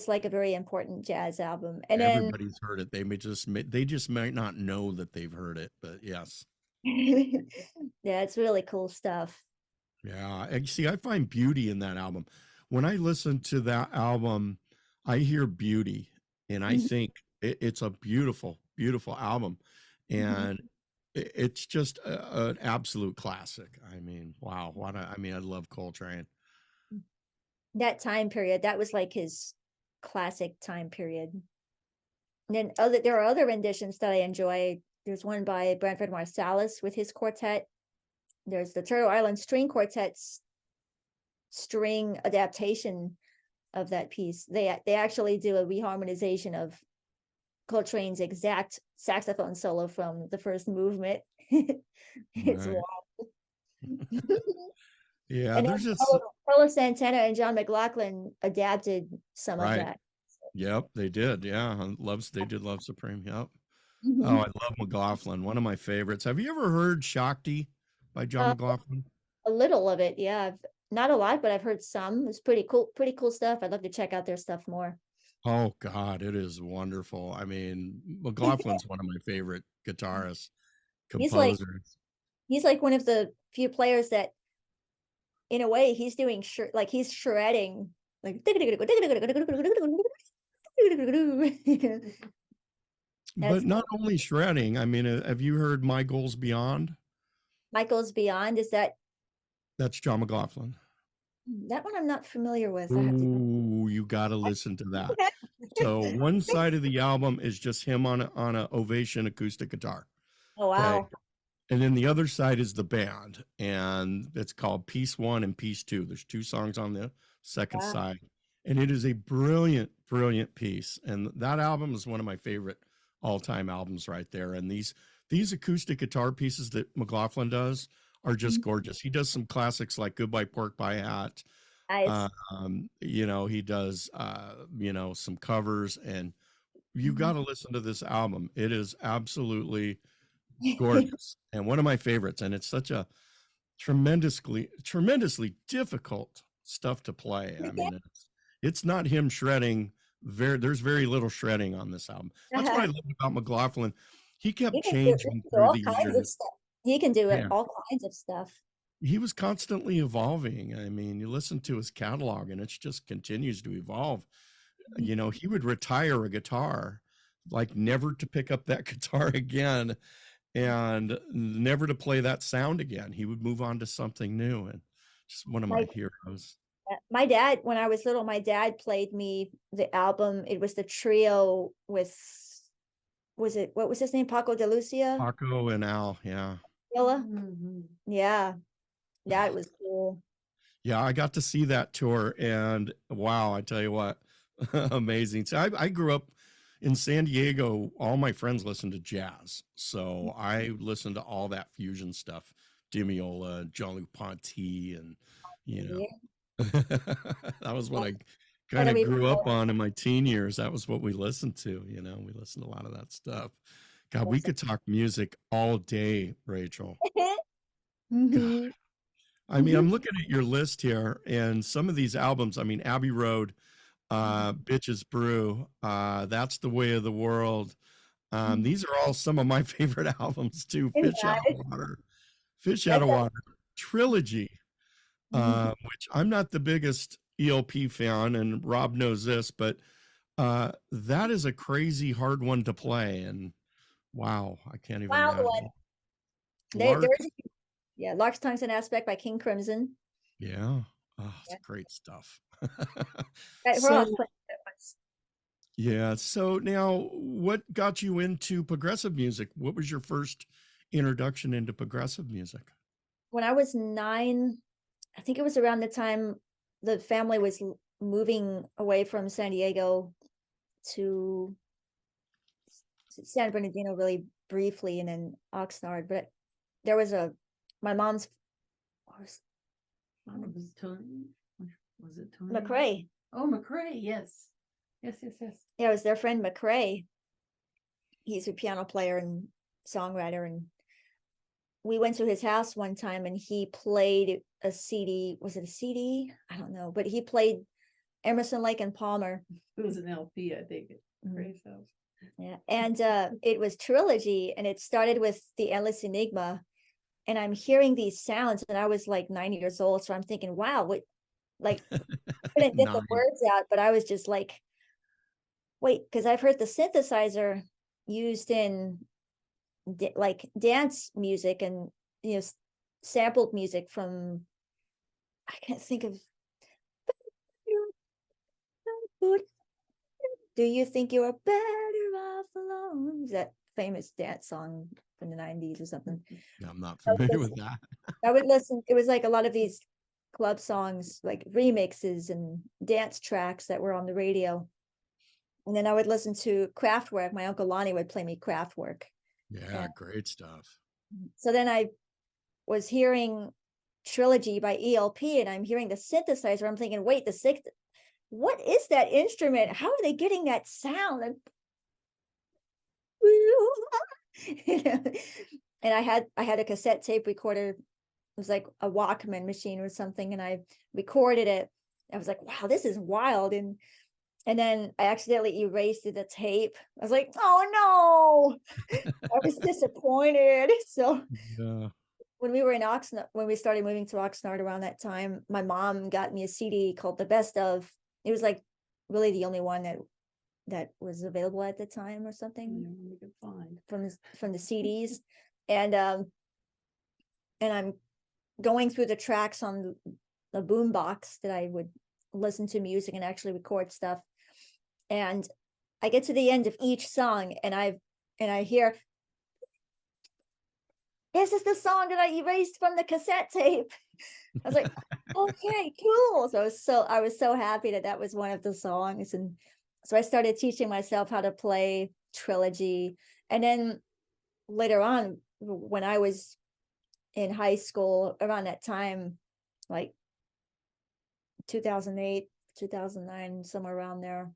like a very important jazz album. And then Everybody's heard it. They just might not know that they've heard it, but yes. yeah, it's really cool stuff. Yeah. And see, I find beauty in that album. When I listen to that album, I hear beauty and I think it's a beautiful, beautiful album. And it's just an absolute classic. I mean, wow. I love Coltrane. That time period, that was like his classic time period. And then there are other renditions that I enjoy. There's one by Branford Marsalis with his quartet. There's the Turtle Island String Quartet's string adaptation of that piece. They actually do a reharmonization of Coltrane's exact saxophone solo from the first movement. It's Right. wild. Yeah, And there's then just Carlos Santana and John McLaughlin adapted some of right. that. Yep, they did. Yeah, they did Love Supreme. Yep. Oh, Mhm. I love McLaughlin, one of my favorites. Have you ever heard Shakti by John Uh, McLaughlin? a little of it, yeah. Not a lot, but I've heard some. It's pretty cool stuff. I'd love to check out their stuff more. Oh God, it is wonderful. I mean, McLaughlin's one of my favorite guitarists, He's like composers. he's like one of the few players that, in a way, he's doing like he's shredding, like But that's not only shredding, I mean, have you heard My Goals Beyond? Michael's Beyond. Is that That's John McLaughlin. that one I'm not familiar with? I have to. Ooh, you got to listen to that. So one side of the album is just him on a Ovation acoustic guitar. Oh Okay. wow. And then the other side is the band, and it's called Piece One and Piece Two. There's 2 songs on the second Wow. side, and it is a brilliant, brilliant piece. And that album is one of my favorite all-time albums right there. And these acoustic guitar pieces that McLaughlin does are just gorgeous. He does some classics like Goodbye Pork Pie Hat. Nice. He does some covers, and you got to listen to this album. It is absolutely gorgeous and one of my favorites, and it's such a tremendously difficult stuff to play. I mean, it's not him shredding. There's very little shredding on this album. That's what I love about McLaughlin. He kept He changing can do through all the kinds of years. stuff. He can do Yeah, all kinds of stuff. he was constantly evolving. I mean, you listen to his catalog and it just continues to evolve. He would retire a guitar, like never to pick up that guitar again. and never to play that sound again. He would move on to something new, and just one of my My heroes. my dad, when I was little, my dad played me the album. It was the trio with, what was his name? Paco de Lucia? Paco and Al, yeah. Villa? Mhm. Yeah, that was cool. Yeah, I got to see that tour, and wow, I tell you what, amazing. So I grew up in San Diego. All my friends listened to jazz, so I listened to all that fusion stuff, Demiola, Jean-Luc Ponty, and you know, Yeah. that was what I What kind are of we? grew up on in my teen years. That was what we listened to. You know, we listened to a lot of that stuff. God, we could talk music all day, Rachel. Mhm. I mean, I'm looking at your list here, and some of these albums, I mean, Abbey Road, Bitches Brew, That's the Way of the World. These are all some of my favorite albums too. Isn't Fish Out that- of Water, Fish Out That's of Water, Trilogy, Mhm. which I'm not the biggest ELP fan, and Rob knows this, but that is a crazy hard one to play. And wow, I can't even Wild imagine. one. Lark, There's yeah, Lark's Tongues and Aspect by King Crimson. yeah, oh, it's Yeah. great stuff. We're all So, playing that once. yeah. So now, what got you into progressive music? What was your first introduction into progressive music? When I was 9, I think it was around the time the family was moving away from San Diego to San Bernardino really briefly, and then Oxnard. But there was my mom's what was- Oh, was it Tony? Was it Tony? McRae. Oh, McRae, yes. Yes. Yeah, it was their friend McRae. He's a piano player and songwriter, and we went to his house one time and he played a CD. Was it a CD? I don't know, but he played Emerson, Lake and Palmer. It was an LP, I think. Mhm. McRae's house. Yeah. And it was Trilogy, and it started with The Endless Enigma. And I'm hearing these sounds, and I was like 9 years old. So I'm thinking, wow, what, like, I couldn't get the 9. words out, but I was just like, wait, because I've heard the synthesizer used in like dance music and, sampled music from, I can't think of. Do you think you're better off alone? Is that famous dance song from the 90s or something? Yeah, I'm not I would familiar with listen- that. I would listen. It was like a lot of these club songs, like remixes and dance tracks that were on the radio. And then I would listen to Kraftwerk. My uncle Lonnie would play me Kraftwerk. Yeah, great stuff. So then I was hearing Trilogy by ELP, and I'm hearing the synthesizer. I'm thinking, wait, what is that instrument? How are they getting that sound? And I had a cassette tape recorder. It was like a Walkman machine or something, and I recorded it. I was like, wow, this is wild. And then I accidentally erased the tape. I was like, oh no. I was disappointed. So Yeah. when we were in Oxnard, when we started moving to Oxnard around that time, my mom got me a CD called The Best Of. It was like really the only one that was available at the time or something We could find. from the CDs. And I'm going through the tracks on the boom box that I would listen to music and actually record stuff. And I get to the end of each song, and I hear, this is the song that I erased from the cassette tape. I was like, okay, cool. So I was so happy that was one of the songs. And so I started teaching myself how to play Trilogy. And then later on, when I was in high school, around that time, like 2008, 2009, somewhere around there,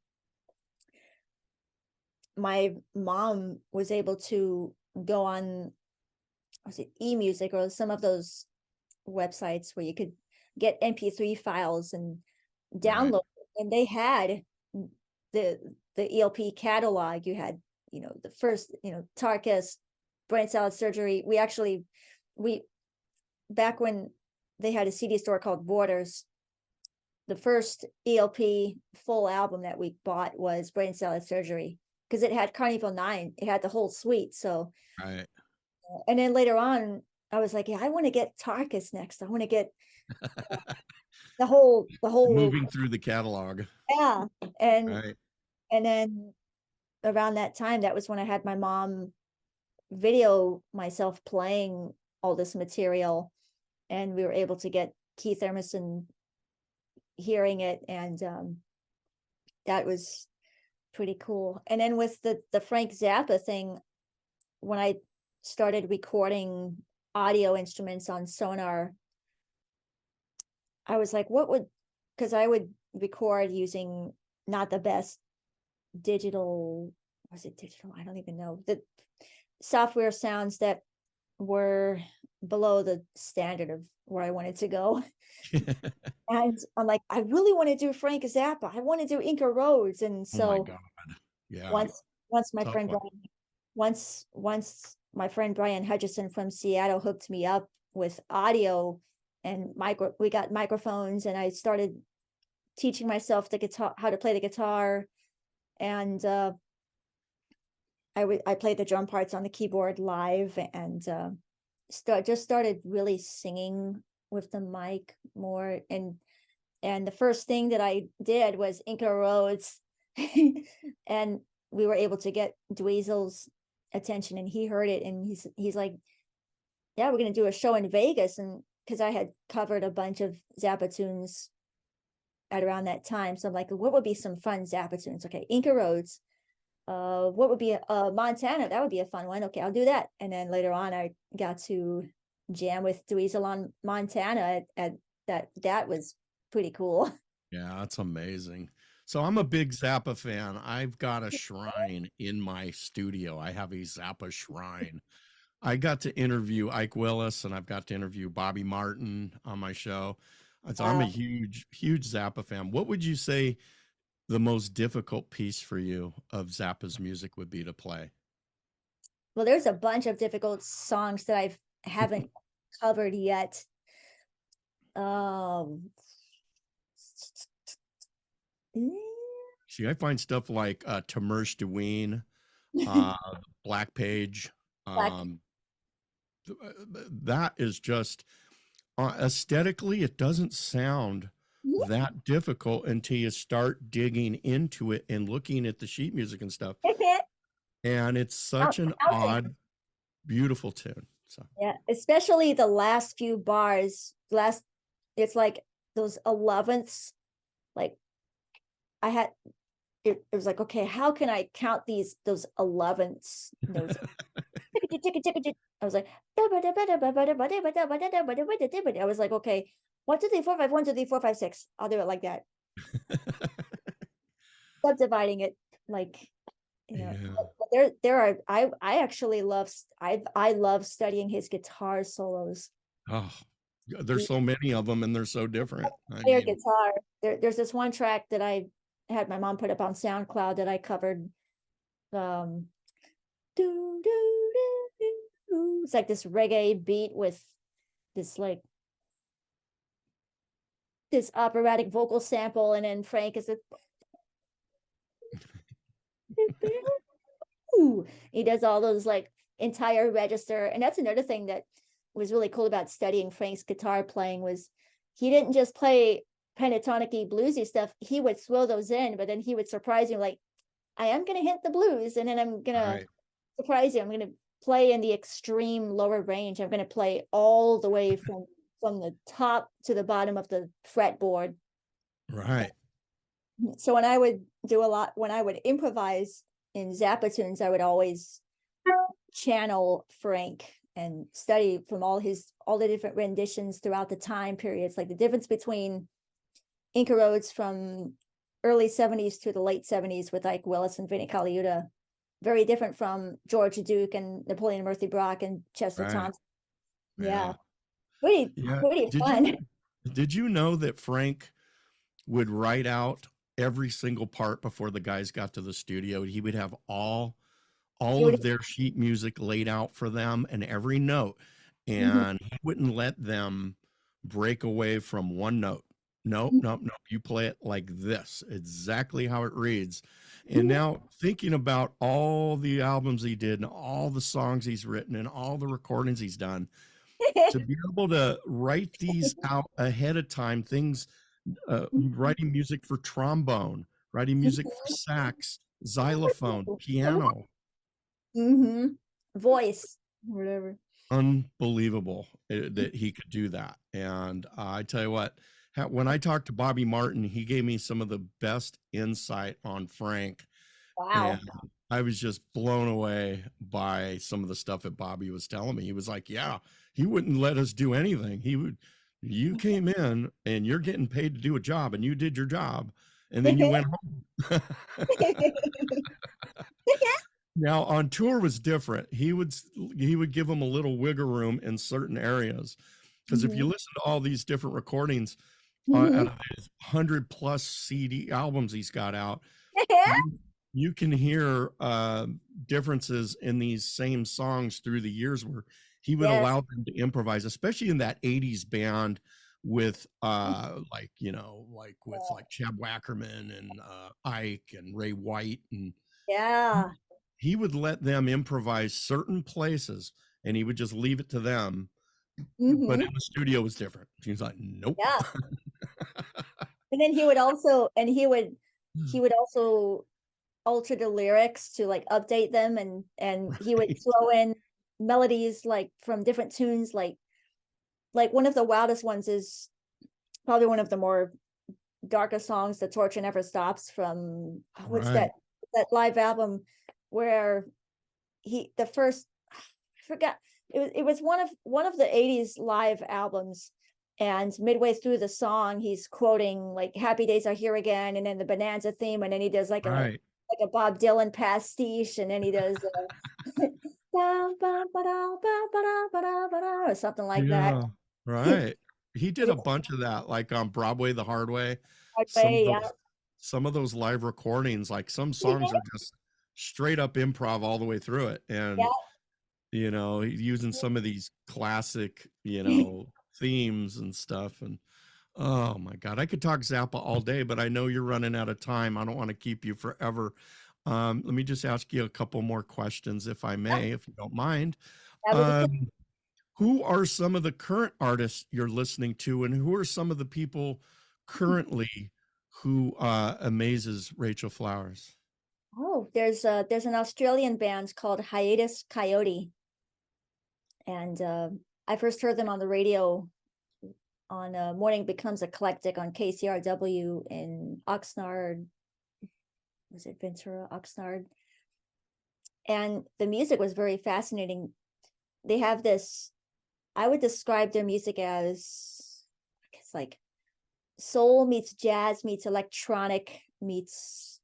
my mom was able to go on, was it eMusic or some of those websites where you could get MP3 files and download it. And they had the ELP catalog. You had, the first, Tarkus, Brain Salad Surgery. We back when they had a CD store called Borders, the first ELP full album that we bought was Brain Salad Surgery, because it had Carnival 9. It had the whole suite. So Right. And then later on, I was like, yeah, I want to get Tarkus next. I want to get the whole Moving through the catalog. yeah. And Right. and then around that time, that was when I had my mom video myself playing all this material, and we were able to get Keith Emerson hearing it, and that was pretty cool. And then with the Frank Zappa thing, when I started recording audio instruments on Sonar, I was like, what would, because I would record using not the best digital, was it digital? I don't even know. The software sounds that were below the standard of where I wanted to go. And I'm like, I really want to do Frank Zappa. I want to do Inca Roads. And Oh my so God. Yeah. once my Tough friend one. Brian, once my friend Brian Hutchison from Seattle hooked me up with audio and we got microphones, and I started teaching myself the guitar, how to play the guitar. And I played the drum parts on the keyboard live, and just started really singing with the mic more. And the first thing that I did was Inca Roads, and we were able to get Dweezil's attention, and he heard it, and he's like, yeah, we're gonna do a show in Vegas. And because I had covered a bunch of Zappa tunes at around that time, so I'm like, what would be some fun Zappa tunes? Okay, Inca Roads. What would be Montana? That would be a fun one. Okay, I'll do that. And then later on, I got to jam with Dweezil on Montana at that was pretty cool. Yeah, that's amazing. So I'm a big Zappa fan. I've got a shrine in my studio. I have a Zappa shrine. I got to interview Ike Willis, and I've got to interview Bobby Martin on my show. So I'm a huge, huge Zappa fan. What would you say the most difficult piece for you of Zappa's music would be to play? Well, there's a bunch of difficult songs that I haven't covered yet. Mm, See, I find stuff like Tamersh Deween, uh, Black Page. Black, That is just aesthetically, it doesn't sound that difficult until you start digging into it and looking at the sheet music and stuff. And it's such an odd, beautiful tune. So yeah, especially the last few bars. It's like those 11ths. Like I had, it was like, okay, how can I count those 11ths? Those I was like, I was like, okay, 1, 2, 3, 4, 5, 1, 2, 3, 4, 5, 6. I'll do it like that. Subdividing it, like, yeah. but there are, I actually love, I love studying his guitar solos. Oh, there's so many of them, and they're so different. Air guitar. There's this one track that I had my mom put up on SoundCloud that I covered. Do, do, do, do. It's like this reggae beat with this like this operatic vocal sample, and then Frank is a he does all those like entire register. And that's another thing that was really cool about studying Frank's guitar playing, was he didn't just play pentatonic-y bluesy stuff. He would throw those in, but then he would surprise you, like, I am going to hit the blues, and then I'm going to surprise you. I'm going to play in the extreme lower range. I'm going to play all the way from the top to the bottom of the fretboard. Right. So when I would improvise in Zappa tunes, I would always channel Frank and study from all the different renditions throughout the time periods, like the difference between Inca Roads from early 70s to the late 70s with Ike Willis and Vinnie Colaiuta, very different from George Duke and Napoleon Murphy Brock and Chester Thompson. Yeah. Pretty fun. Did you know that Frank would write out every single part before the guys got to the studio? He would have all of their sheet music laid out for them, and every note, and he wouldn't let them break away from one note. Nope, nope, nope. You play it like this, exactly how it reads. And now thinking about all the albums he did and all the songs he's written and all the recordings he's done, to be able to write these out ahead of time, things, writing music for trombone, writing music for sax, xylophone, piano, Mm-hmm. Voice, whatever. unbelievable that he could do that. And I tell you what, when I talked to Bobby Martin, he gave me some of the best insight on Frank. Wow. And I was just blown away by some of the stuff that Bobby was telling me. He was like, yeah, he wouldn't let us do anything. You came in and you're getting paid to do a job and you did your job and then you went home. Now on tour was different. He would give them a little wiggle room in certain areas. Because if you listen to all these different recordings out of his 100+ CD albums he's got out, you can hear differences in these same songs through the years where he would Yes. allow them to improvise, especially in that 80s band with like Chad Wackerman and Ike and Ray White, and Yeah. he would let them improvise certain places and he would just leave it to them. But in the studio it was different. He was like, nope. Yeah. And then he would also alter the lyrics to like update them, and he would Right. throw in melodies like from different tunes, like one of the wildest ones is probably one of the more darker songs, "The Torture Never Stops," from what's Right. that live album where I forgot, it was one of the 80s live albums, and midway through the song he's quoting like "Happy Days Are Here Again" and then the Bonanza theme, and then he does like Right. a Bob Dylan pastiche, and then he does or something like that. Yeah, right. He did a bunch of that, like on Broadway the Hard Way. Some of Yeah. those live recordings, like some songs are just straight up improv all the way through it. And using some of these classic, themes and stuff. And oh my God, I could talk Zappa all day, but I know you're running out of time. I don't want to keep you forever. Let me just ask you a couple more questions, if I may, if you don't mind. Who are some of the current artists you're listening to, and who are some of the people currently who amazes Rachel Flowers? Oh, there's an Australian band called Hiatus Coyote, and I first heard them on the radio on Morning Becomes Eclectic on KCRW in Oxnard. Was it Ventura, Oxnard? And the music was very fascinating. They have this, I would describe their music as, I guess, like soul meets jazz meets electronic meets,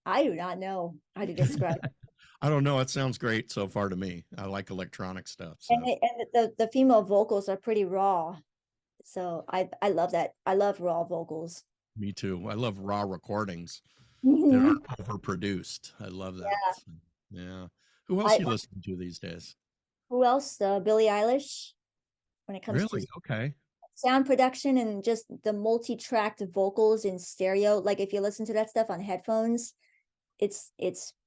I do not know how to describe it. I don't know. It sounds great so far to me. I like electronic stuff. So. And the female vocals are pretty raw. So I love that. I love raw vocals. Me too. I love raw recordings that Mhm. aren't overproduced. I love that. Yeah. Who else you listen to these days? Who else? Billie Eilish, when it comes to Really? Okay. sound production and just the multi-tracked vocals in stereo. Like if you listen to that stuff on headphones, it's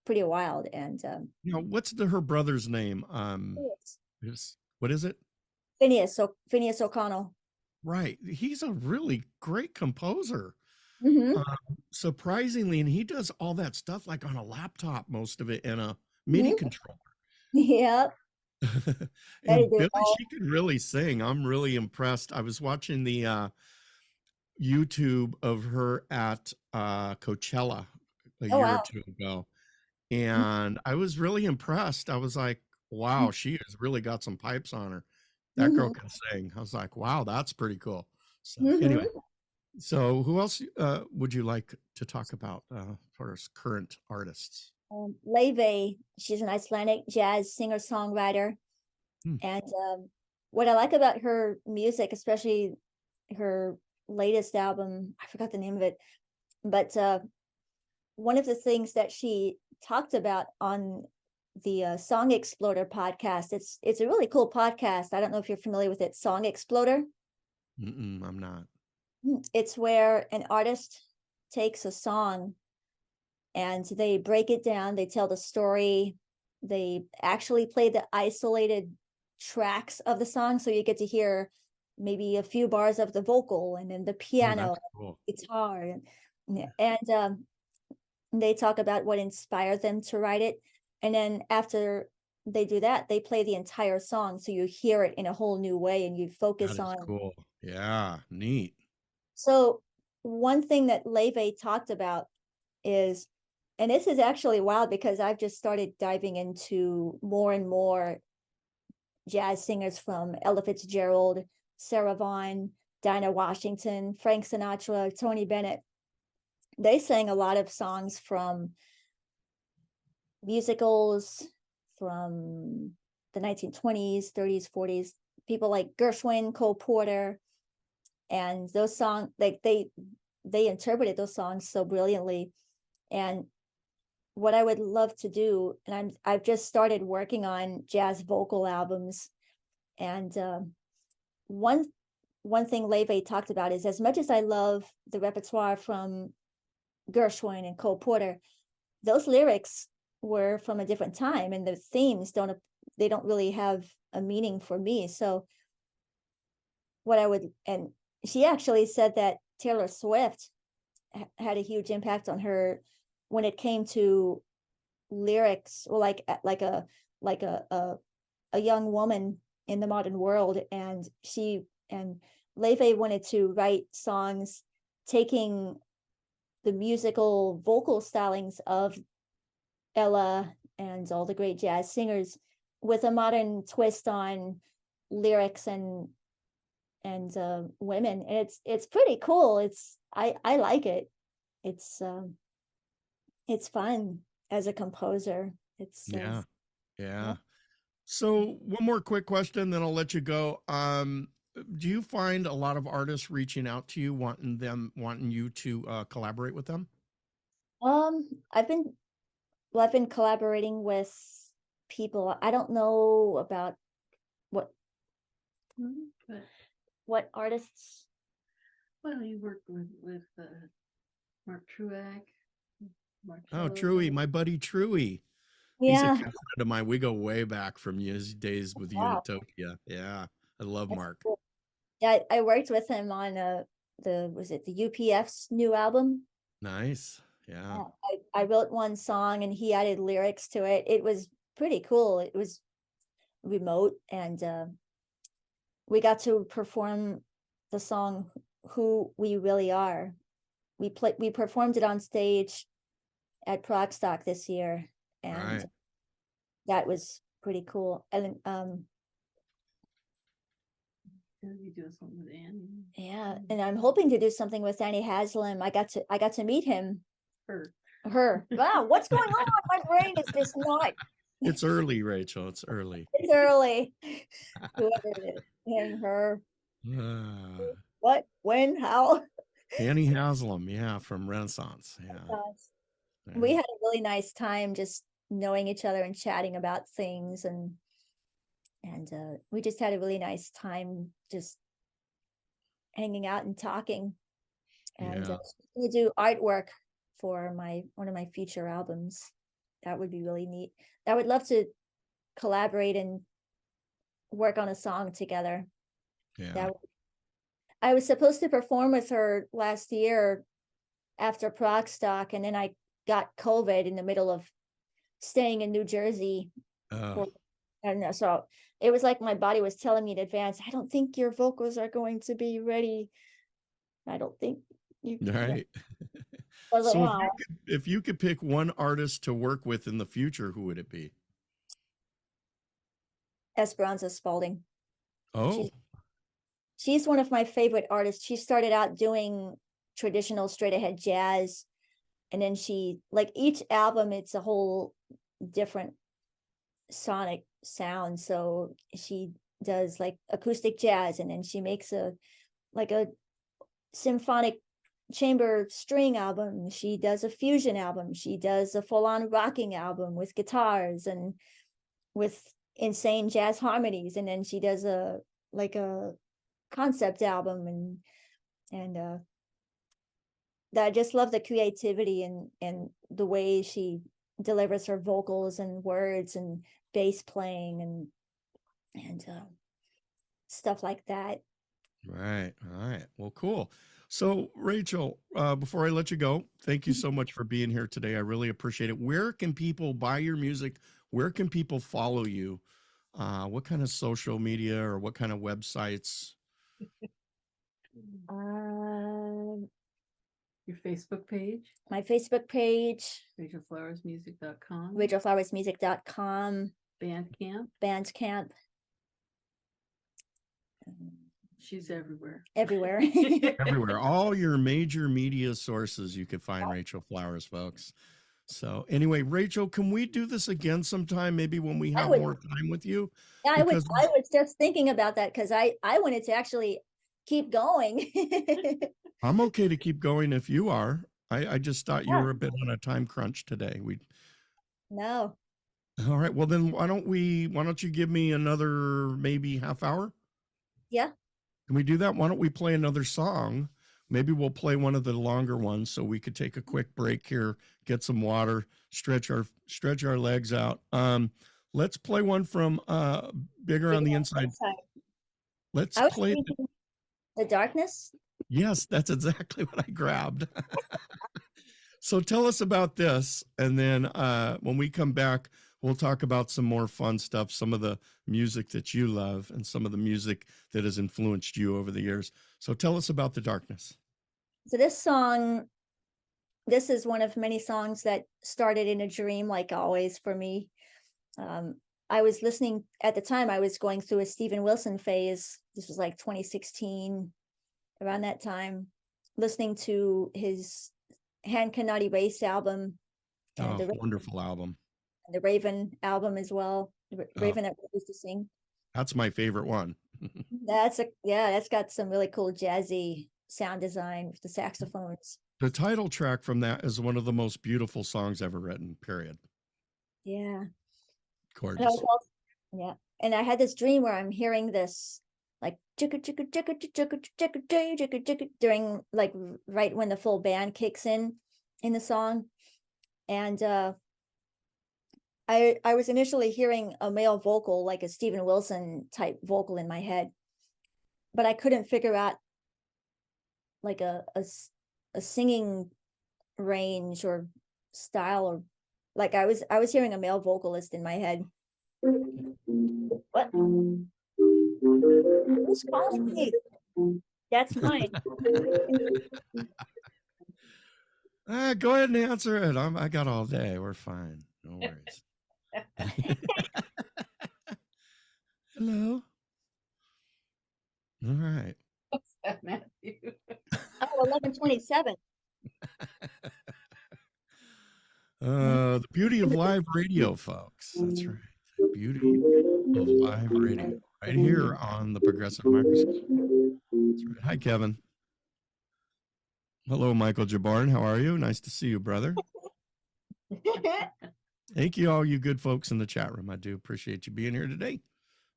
pretty wild. And what's her brother's name? What is it? Phineas O'Connell. Right. He's a really great composer. Mm-hmm. Surprisingly, and he does all that stuff like on a laptop, most of it in a MIDI controller. Yeah. And Billy, she can really sing. I'm really impressed. I was watching the YouTube of her at Coachella a year or two ago, and I was really impressed. I was like, wow, she has really got some pipes on her. That girl can sing. I was like, wow, that's pretty cool. So anyway, so who else would you like to talk about for current artists? Leve, she's an Icelandic jazz singer-songwriter. And what I like about her music, especially her latest album, I forgot the name of it, but one of the things that she talked about on the Song Exploder podcast, it's a really cool podcast. I don't know if you're familiar with it, Song Exploder. I'm not. It's where an artist takes a song and they break it down, they tell the story, they actually play the isolated tracks of the song, so you get to hear maybe a few bars of the vocal and then the Oh, piano, that's cool. guitar, and they talk about what inspired them to write it. And then after they do that, they play the entire song, so you hear it in a whole new way and you That focus is on. cool. Yeah, neat. So one thing that Leve talked about is, and this is actually wild because I've just started diving into more and more jazz singers from Ella Fitzgerald, Sarah Vaughan, Dinah Washington, Frank Sinatra, Tony Bennett. They sang a lot of songs from musicals from the 1920s, 30s, 40s, people like Gershwin, Cole Porter, and those songs, like they interpreted those songs so brilliantly. And what I would love to do, and I've just started working on jazz vocal albums. And one thing Leve talked about is, as much as I love the repertoire from Gershwin and Cole Porter, those lyrics were from a different time, and the themes don't really have a meaning for me. So what I would, and she actually said that Taylor Swift had a huge impact on her when it came to lyrics, or like a young woman in the modern world. And Leve wanted to write songs taking the musical vocal stylings of Ella and all the great jazz singers with a modern twist on lyrics and women. And it's pretty cool. I like it. It's fun as a composer. It's Yeah. Yeah. yeah. So one more quick question, then I'll let you go. Do you find a lot of artists reaching out to you, wanting you to collaborate with them? I've been collaborating with people. I don't know about what But artists. well, you worked with Mark Truax, Mark Oh, Cello. Truey, my buddy Truey. He's a Yeah. good friend of mine. We go way back from his days with Wow. Unitopia. Yeah, I love That's Mark. cool. Yeah, I worked with him on was it the UPF's new album? Nice. Yeah. Yeah, I wrote one song and he added lyrics to it. It was pretty cool. It was remote, and we got to perform the song "Who We Really Are." We performed it on stage at Progstock this year, and Right. that was pretty cool. And You do something with Annie. yeah, and I'm hoping to do something with Annie Haslam. I got to meet Her. her. Wow, what's going on? My brain is just not. It's early, Rachel. It's early. It's early. Whoever it is, him, her, Uh, what, when, how. Annie Haslam, yeah, from Renaissance. Yeah. We Yeah. had a really nice time just knowing each other and chatting about things, and we just had a really nice time just hanging out and talking. And Yeah. we do artwork for one of my future albums. That would be really neat. I would love to collaborate and work on a song together. Yeah. I was supposed to perform with her last year after Progstock, and then I got COVID in the middle of staying in New Jersey for, I don't know. So it was like my body was telling me in advance, I don't think your vocals are going to be ready. I don't think you. Right. I was like, So oh, if you could pick one artist to work with in the future, who would it be? Esperanza Spalding. Oh, She's one of my favorite artists. She started out doing traditional straight ahead jazz, and then she, like, each album, it's a whole different sonic sound. So she does like acoustic jazz, and then she makes a symphonic chamber string album. She does a fusion album. She does a full-on rocking album with guitars and with insane jazz harmonies. And then she does a concept album, and And I just love the creativity and the way she delivers her vocals and words and bass playing and stuff like that. Right. All right. Well, cool. So, Rachel, before I let you go, thank you so much for being here today. I really appreciate it. Where can people buy your music? Where can people follow you? What kind of social media or what kind of websites? Your Facebook page, My Facebook page, RachelFlowersMusic.com, RachelFlowersMusic.com, Bandcamp. Bandcamp, She's everywhere. everywhere. Everywhere. All your major media sources, you could find Rachel Flowers, folks. So, anyway, Rachel, can we do this again sometime? Maybe when we I have would- more time with you? Yeah, I Because was just thinking about that because I wanted to actually keep going. I'm okay to keep going if you are. I just thought you Yeah. were a bit on a time crunch today. No. All right. Well, then why don't you give me another maybe half hour? Yeah. Can we do that? Why don't we play another song? Maybe we'll play one of the longer ones so we could take a quick break here, get some water, stretch our legs out. Let's play one from Bigger on the Inside. Let's I was play. thinking The Darkness. Yes, that's exactly what I grabbed. So tell us about this, and then when we come back, we'll talk about some more fun stuff, some of the music that you love, and some of the music that has influenced you over the years. So tell us about The Darkness. So this is one of many songs that started in a dream, like always for me. I was listening at the time, I was going through a Steven Wilson phase. This was like 2016, around that time, listening to his Hand Cannot Erase album and Oh, wonderful album. the Raven album as well. The Oh. Raven that we used to sing. That's my favorite one. That's got some really cool jazzy sound design with the saxophones. The title track from that is one of the most beautiful songs ever written, period. Yeah. And I Gorgeous. was also- yeah. And I had this dream where I'm hearing this like during like right when the full band kicks in the song. And I was initially hearing a male vocal, like a Steven Wilson type vocal in my head, but I couldn't figure out like a singing range or style, or like I was hearing a male vocalist in my head. What? Who's calling me? That's mine. Go ahead and answer it. I got all day. We're fine. No worries. Hello. All right. What's that, Matthew? Oh, 11:27. The beauty of live radio, folks. That's right. The beauty of live radio. Right here on the Progressive Microscope. That's right. Hi, Kevin. Hello, Michael Jabarn. How are you? Nice to see you, brother. Thank you, all you good folks in the chat room. I do appreciate you being here today. It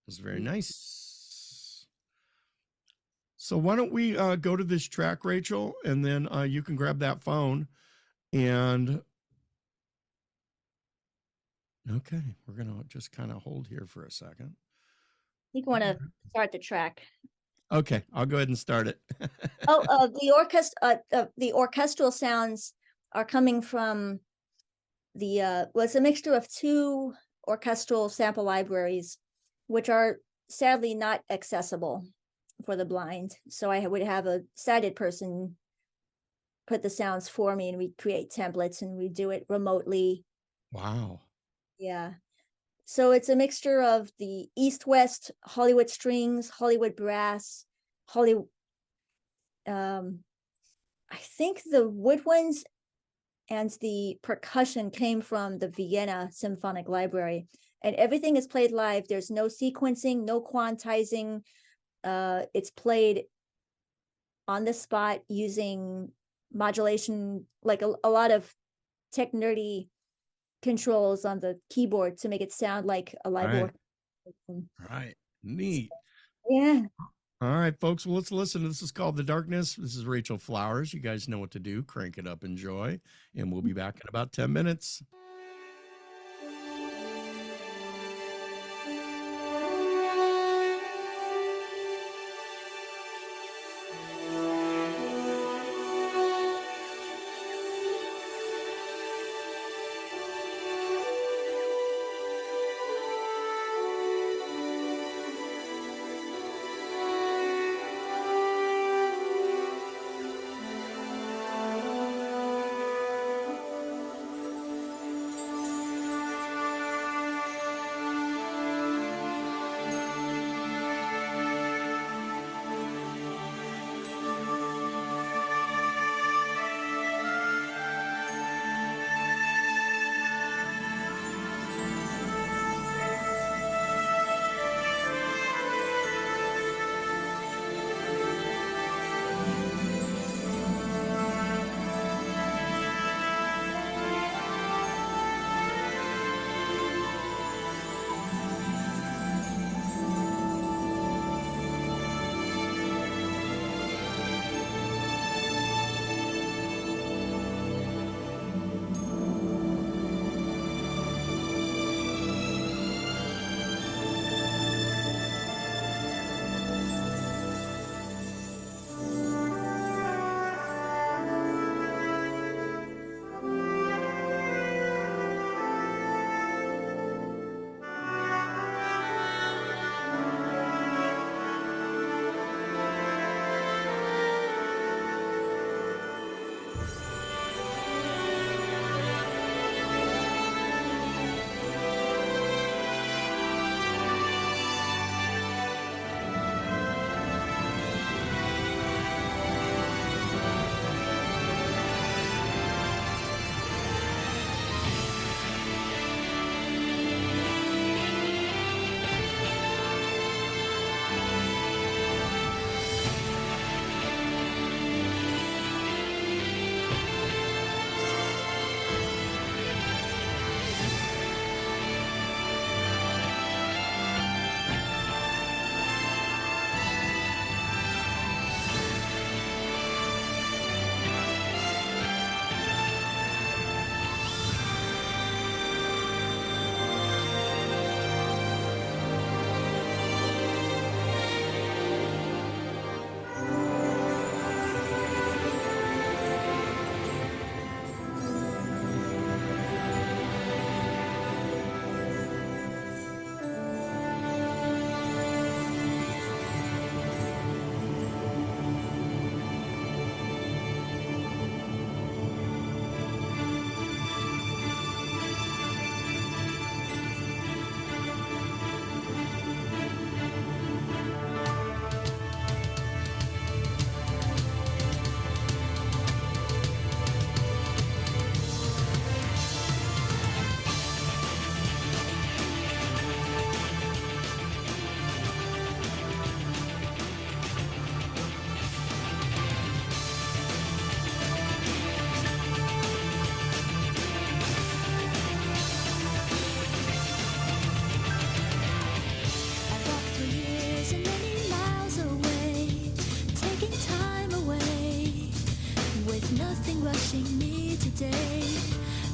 was very nice. So why don't we go to this track, Rachel, and then you can grab that phone. And okay, we're going to just kind of hold here for a second. You want to start the track. Okay, I'll go ahead and start it. The orchestral sounds are coming from it's a mixture of two orchestral sample libraries, which are sadly not accessible for the blind. So I would have a sighted person put the sounds for me, and we create templates and we do it remotely. Wow. Yeah. So it's a mixture of the East-West Hollywood strings, Hollywood brass, I think the woodwinds and the percussion came from the Vienna Symphonic Library, and everything is played live. There's no sequencing, no quantizing. It's played on the spot using modulation, like a lot of tech nerdy controls on the keyboard to make it sound like a live orchestra. Right. Neat. Yeah. All right, folks. Well, let's listen. This is called The Darkness. This is Rachel Flowers. You guys know what to do. Crank it up, enjoy. And we'll be back in about 10 minutes.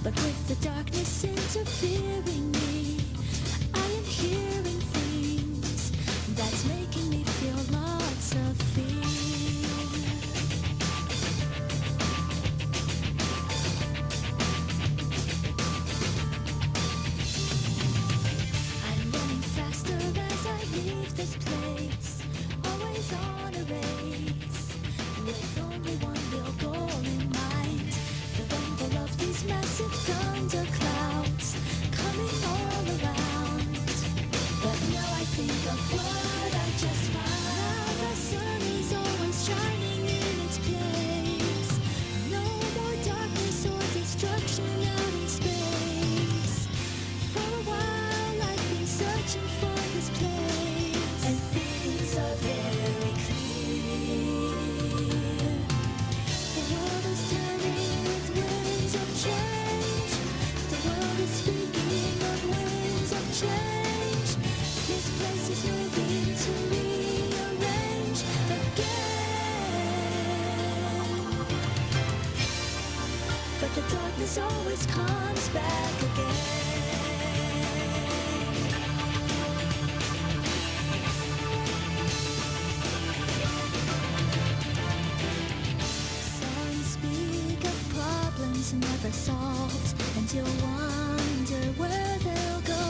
But with the darkness interfering me, I am hearing things that's making me feel lots of fear. I'm running faster as I leave this place, always on a race, with only one real goal in mind. The rumble of these massive thunderclouds coming all around. But now I think of what I just found. Now the sun is always shining in its place. No more darkness or destruction out in space. For a while I've been searching for this place, and things are very clear. The world is turning with winds of change. The world is speaking of winds of change. This place is moving to rearrange. the darkness always comes back again. Some speak of problems never solved, and you'll wonder where they'll go.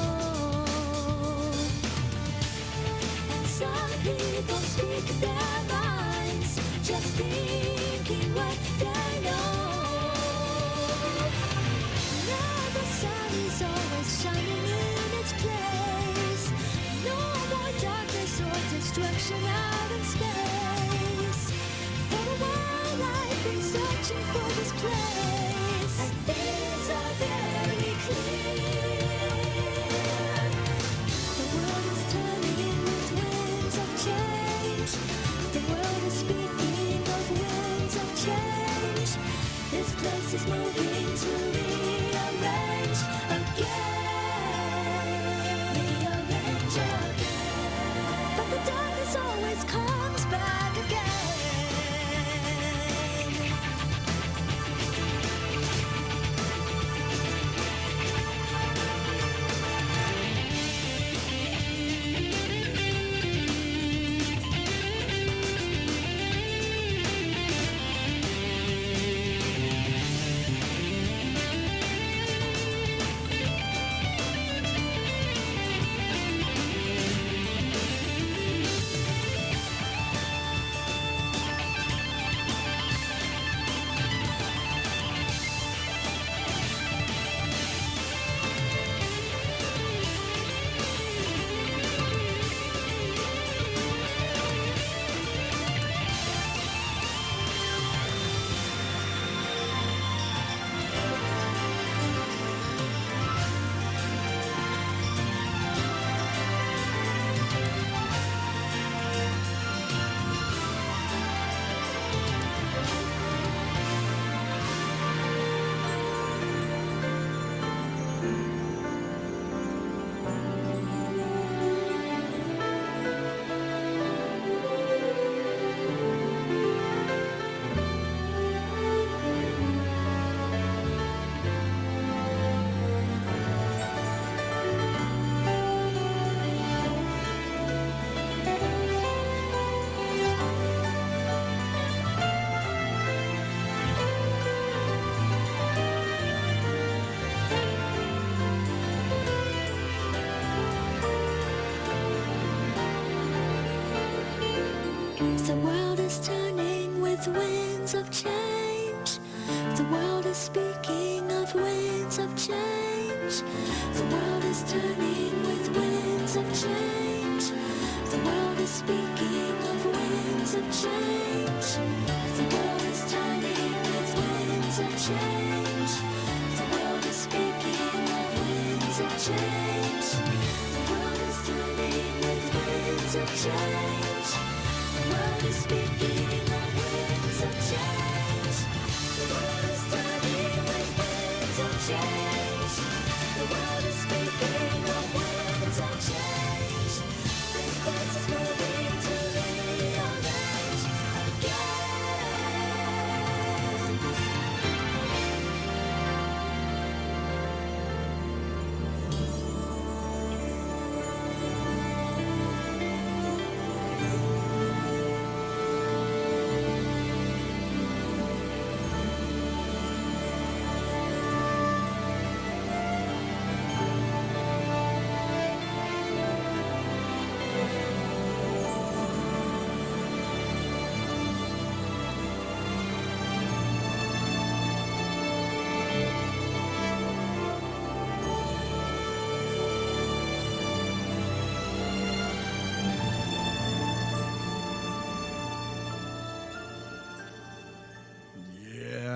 And some people speak their minds, just thinking what they know. Now the sun is always shining in its place. No more darkness or destruction out in space. For a while I've been searching for this place, and things are very clear. The world is turning with winds of change. The world is speaking of winds of change. This place is moving to rearrange again. Rearrange again. But the darkness always comes back again. The world is turning with winds of change. The world is speaking of winds of change. The world is turning with winds of change. The world is speaking of winds of change. The world is turning with winds of change. The world is speaking of winds of change. The world is turning with winds of change. The world is speaking of winds of change. The world is turning with winds of change. The world is speaking of winds of change. This place is moving to rearrange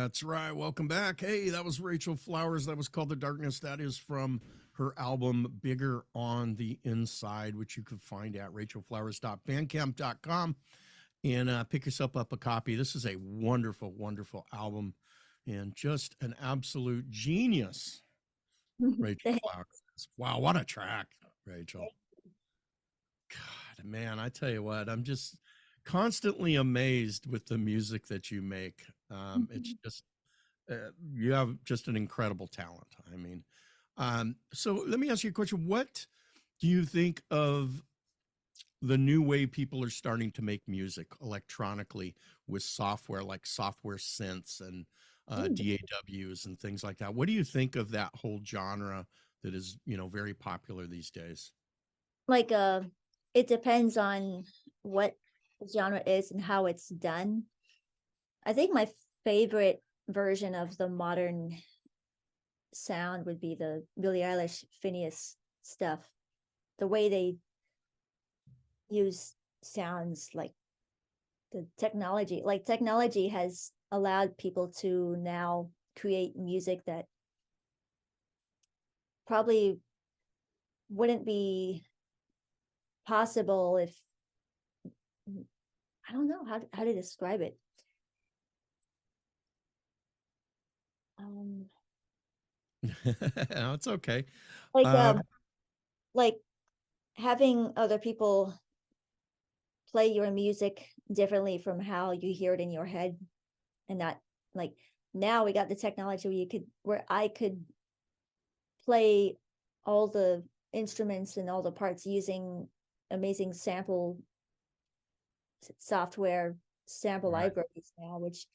That's right. Welcome back. Hey, that was Rachel Flowers. That was called The Darkness. That is from her album Bigger on the Inside, which you can find at rachelflowers.bandcamp.com and pick yourself up a copy. This is a wonderful, wonderful album and just an absolute genius. Rachel Flowers. Wow, what a track, Rachel. God, man, I tell you what, I'm just constantly amazed with the music that you make. It's just You have just an incredible talent. I mean, so let me ask you a question. What do you think of the new way people are starting to make music electronically with software like software synths and Mm. DAWs and things like that? What do you think of that whole genre that is, very popular these days? Like it depends on what genre is and how it's done. I think my favorite version of the modern sound would be the Billie Eilish Phineas stuff. The way they use sounds, like the technology, like technology has allowed people to now create music that probably wouldn't be possible if, I don't know how to describe it. No, it's okay. Like Um, like having other people play your music differently from how you hear it in your head, and not like, now we got the technology where I could play all the instruments and all the parts using amazing software sample Right. libraries now, which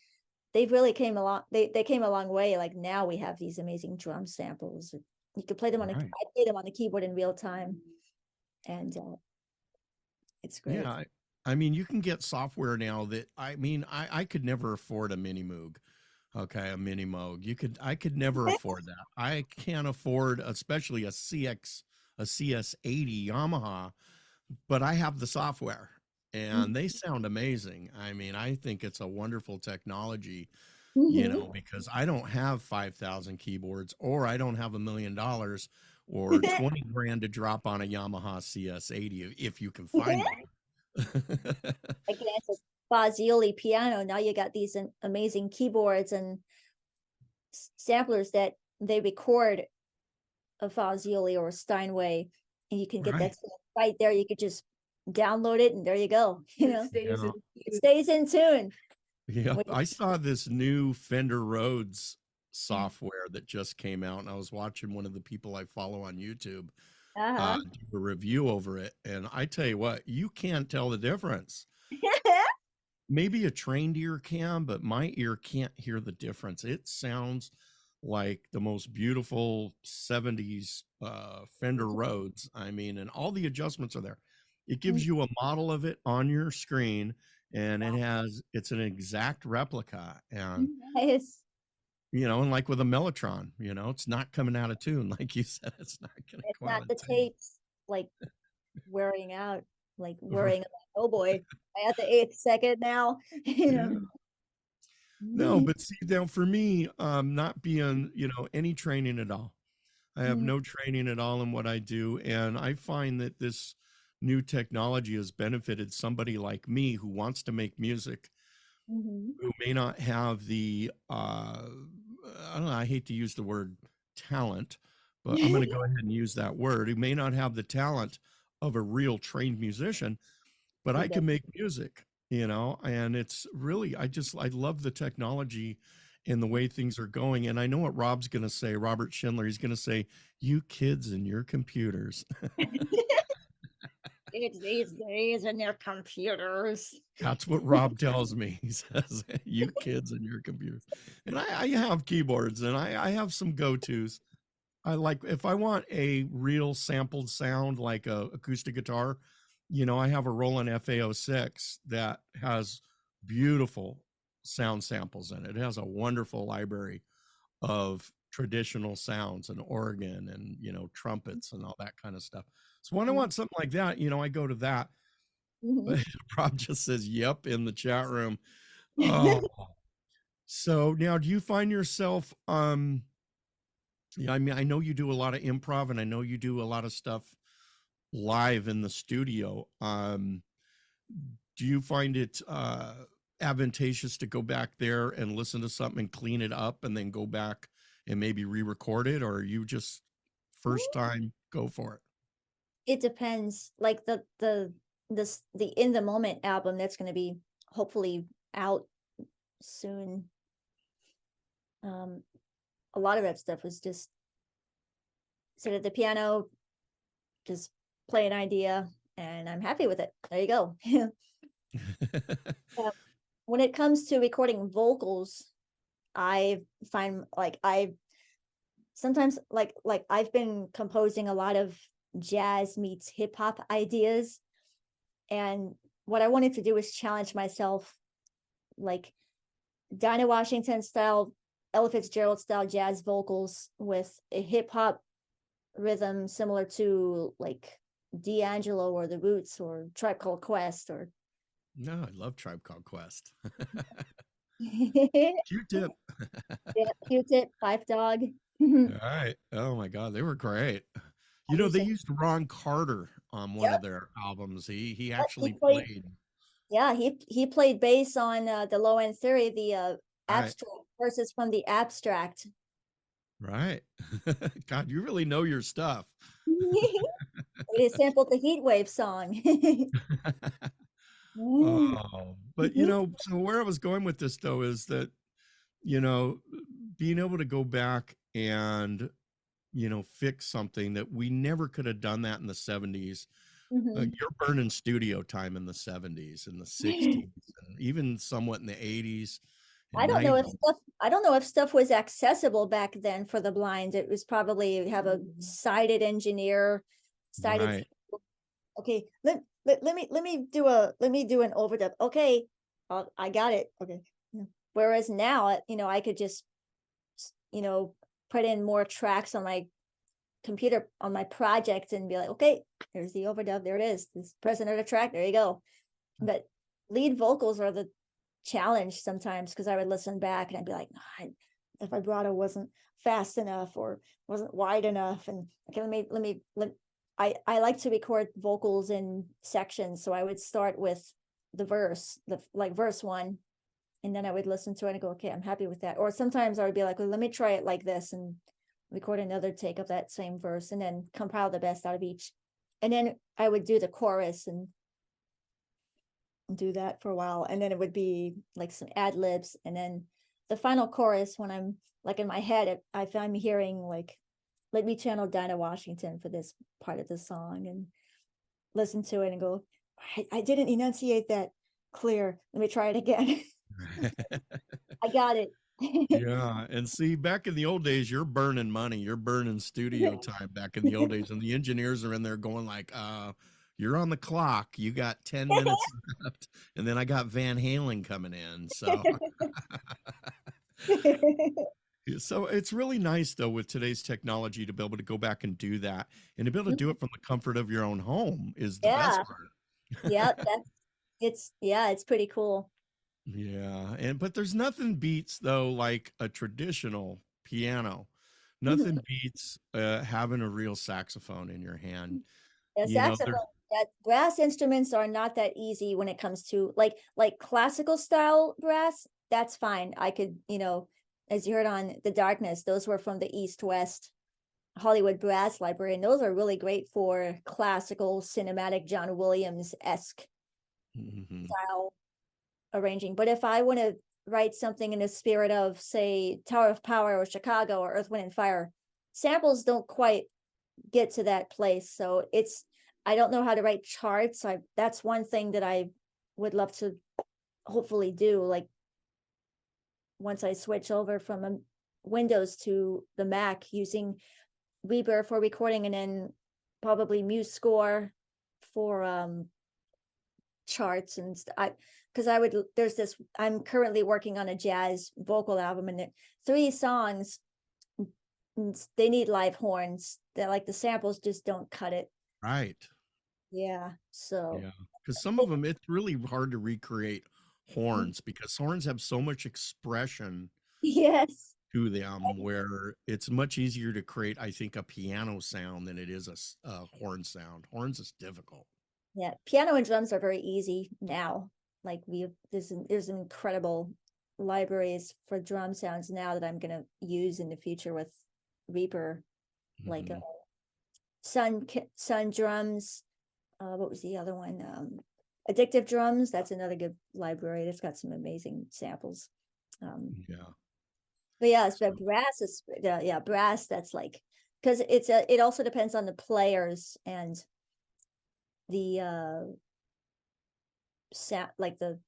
they've really came along. They came a long way. Like, now we have these amazing drum samples. You could play them Right. I play them on the keyboard in real time, and it's great. Yeah. I mean, you can get software now that, I mean, I could never afford a Mini Moog. Okay, a Mini Moog. I could never afford that. I can't afford, especially a CS80 Yamaha, but I have the software and they sound amazing. I mean, I think it's a wonderful technology, Mhm. because I don't have 5,000 keyboards, or I don't have $1 million or 20 grand to drop on a Yamaha CS80 if you can find one. Again, it's a Fazioli piano. Now you got these amazing keyboards and samplers that they record a Fazioli or a Steinway, and you can get Right. that stuff right there. You could just download it, and there you go. It stays Yeah. It stays in tune. Yeah, Which- I saw this new Fender Rhodes software that just came out, and I was watching one of the people I follow on YouTube Uh-huh. do a review over it, and I tell you what, you can't tell the difference. Maybe a trained ear can, but my ear can't hear the difference. It sounds like the most beautiful 70s Fender Rhodes. I mean, and all the adjustments are there. It gives you a model of it on your screen, and it's an exact replica. And, Nice. and like with a Mellotron, it's not coming out of tune. Like you said, it's not going to It's come out not of the tune. tapes like wearing out, like wearing out. Oh boy, I at the 8th second now. Yeah. No, but see, now for me, not being, any training at all. I have no training at all in what I do. And I find that this new technology has benefited somebody like me who wants to make music, Mhm. who may not have the, I don't know, I hate to use the word talent, but I'm going to go ahead and use that word, who may not have the talent of a real trained musician, but I can make music, and it's really, I love the technology and the way things are going. And I know what Rob's going to say, Robert Schindler, he's going to say, you kids and your computers. It's these days and their computers. That's what Rob tells me. He says, you kids and your computers. And I have keyboards and I have some go-tos. I like, if I want a real sampled sound like a acoustic guitar, I have a Roland FA06 that has beautiful sound samples in it. It has a wonderful library of traditional sounds and organ and, trumpets and all that kind of stuff. So when I want something like that, I go to that. But Rob just says, yep, in the chat room. Oh, so now do you find yourself, yeah, I mean, I know you do a lot of improv and I know you do a lot of stuff live in the studio. Do you find it advantageous to go back there and listen to something and clean it up and then go back and maybe re-record it, or are you just first time go for it? It depends. Like the In the Moment album that's going to be hopefully out soon. A lot of that stuff was just sit at the piano, just play an idea, and I'm happy with it. There you go. When it comes to recording vocals, I find like I sometimes like I've been composing a lot of jazz meets hip hop ideas, and what I wanted to do is challenge myself, like Dinah Washington style, Ella Fitzgerald style jazz vocals with a hip hop rhythm similar to like D'Angelo or The Roots or Tribe Called Quest or No, I love Tribe Called Quest. yeah, Q-Tip. Q-Tip, Five Dog. All right. Oh my God, they were great. You know, used they to- used Ron Carter on one Yep, of their albums. He yep, he actually played. played. Yeah, he played bass on the Low End Theory, the Right. abstract verses from the abstract. Right. God, you really know your stuff. It is sampled the Heat Wave song. Oh, but you know, so where I was going with this though is that, you know, being able to go back and, you know, fix something that we never could have done that in the 70s. Mhm. You're burning studio time in the 70s and the 60s and even somewhat in the 80s I and don't know if 90s. stuff was accessible back then for the blind. It was probably have a sighted engineer, sighted. Right. Okay, let me do an overdub. Okay, I got it. Okay. Yeah. Whereas now, I could just, you know, put in more tracks on my computer on my project and be like, okay, there's the overdub. There it is. This press another track. There you go. But lead vocals are the challenge sometimes because I would listen back and I'd be like, "No, the vibrato wasn't fast enough or wasn't wide enough." And okay, I like to record vocals in sections. So I would start with the verse, like verse one, and then I would listen to it and go, okay, I'm happy with that. Or sometimes I would be like, well, let me try it like this and record another take of that same verse and then compile the best out of each. And then I would do the chorus and do that for a while. And then it would be like some ad libs. And then the final chorus, when I'm like in my head, if I'm hearing like, let me channel Dinah Washington for this part of the song and listen to it and go, I didn't enunciate that clear. Let me try it again. I got it. Yeah, and see, back in the old days, you're burning money, you're burning studio time back in the old days, and the engineers are in there going like, you're on the clock, you got 10 minutes left, and then I got Van Halen coming in, so so it's really nice though with today's technology to be able to go back and do that, and to be able to do it from the comfort of your own home is the best Yeah. part. Yep. It's pretty cool. Yeah, and but there's nothing beats though like a traditional piano. Nothing beats having a real saxophone in your hand. Yeah, You know, saxophone. That brass instruments are not that easy when it comes to like classical style brass. That's fine. I could, as you heard on The Darkness, those were from the East West Hollywood Brass Library, and those are really great for classical cinematic John Williams-esque mhm, style arranging. But if I want to write something in the spirit of, say, Tower of Power or Chicago or Earth, Wind and Fire, samples don't quite get to that place. So I don't know how to write charts. That's one thing that I would love to hopefully do. Like once I switch over from Windows to the Mac using Reaper for recording and then probably MuseScore for charts and because I'm currently working on a jazz vocal album and 3 songs, they need live horns. They're like the samples just don't cut it. right. Yeah. So Yeah. Because some of them, it's really hard to recreate horns because horns have so much expression yes. to them where it's much easier to create, I think, a piano sound than it is a horn sound. Horns is difficult. Yeah. Piano and drums are very easy now. Like there's incredible libraries for drum sounds now that I'm gonna use in the future with Reaper, like Mhm. Sun drums. What was the other one? Addictive Drums. That's another good library. That's got some amazing samples. Yeah. But yeah, it's So, brass is yeah, brass. That's like, because it also depends on the players and the sound, like the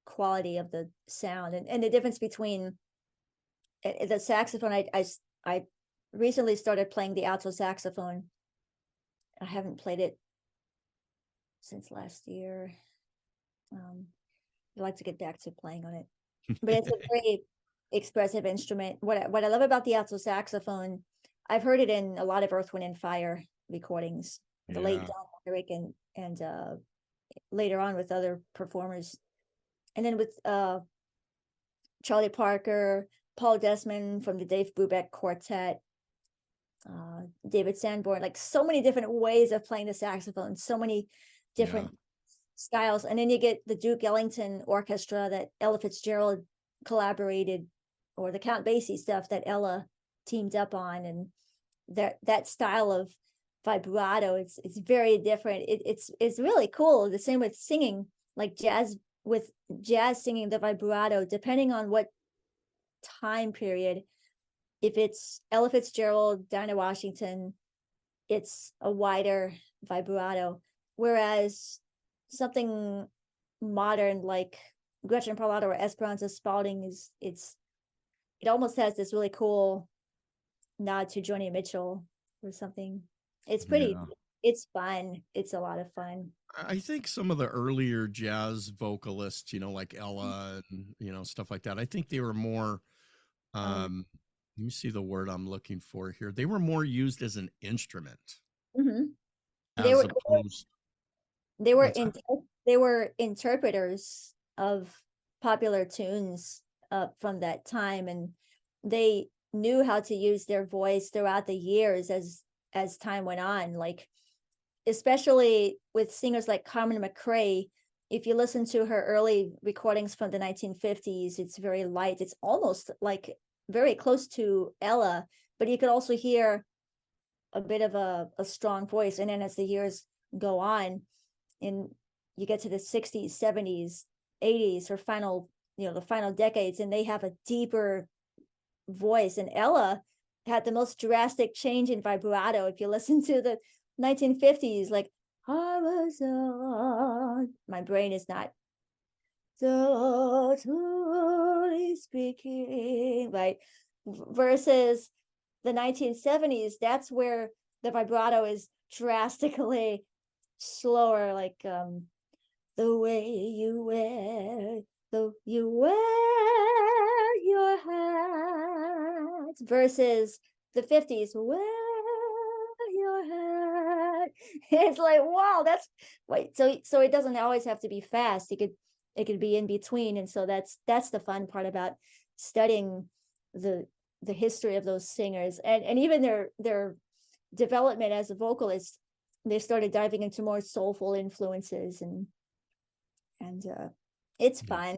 quality of the sound, and the difference between the saxophone. I recently started playing the alto saxophone. I haven't played it since last year. I'd like to get back to playing on it, but it's a very expressive instrument. What I love about the alto saxophone, I've heard it in a lot of Earth, Wind and Fire recordings. The late yeah, Don Merrick and later on with other performers, and then with Charlie Parker, Paul Desmond from the Dave Brubeck Quartet, David Sanborn, like so many different ways of playing the saxophone, so many yeah, different styles. And then you get the Duke Ellington Orchestra that Ella Fitzgerald collaborated, or the Count Basie stuff that Ella teamed up on, and that style of vibrato, it's very different. It's really cool. The same with singing, like jazz, with jazz singing, the vibrato, depending on what time period. If it's Ella Fitzgerald, Dinah Washington, it's a wider vibrato. Whereas something modern like Gretchen Parlato or Esperanza Spalding it almost has this really cool nod to Joni Mitchell or something. It's pretty, yeah. it's fun. It's a lot of fun. I think some of the earlier jazz vocalists, like Ella and stuff like that. I think they were more. Um, Let me see the word I'm looking for here. They were more used as an instrument mhm. They as were opposed. they were What's in they were interpreters of popular tunes from that time, and they knew how to use their voice throughout the years as time went on, like especially with singers like Carmen McRae. If you listen to her early recordings from the 1950s, it's very light. It's almost like very close to Ella, but you could also hear a bit of a strong voice. And then as the years go on, and you get to the 60s, 70s, 80s, her final, the final decades, and they have a deeper voice. And Ella had the most drastic change in vibrato. If you listen to the 1950s, like I was on, my brain is not totally speaking, right? Versus the 1970s, that's where the vibrato is drastically slower, like the way you wear your hat, versus the 50s, wear your hat. It's like, wow, that's wait, so it doesn't always have to be fast. It could be in between. And so that's the fun part about studying the history of those singers, and even their development as a vocalist. They started diving into more soulful influences, and it's fun.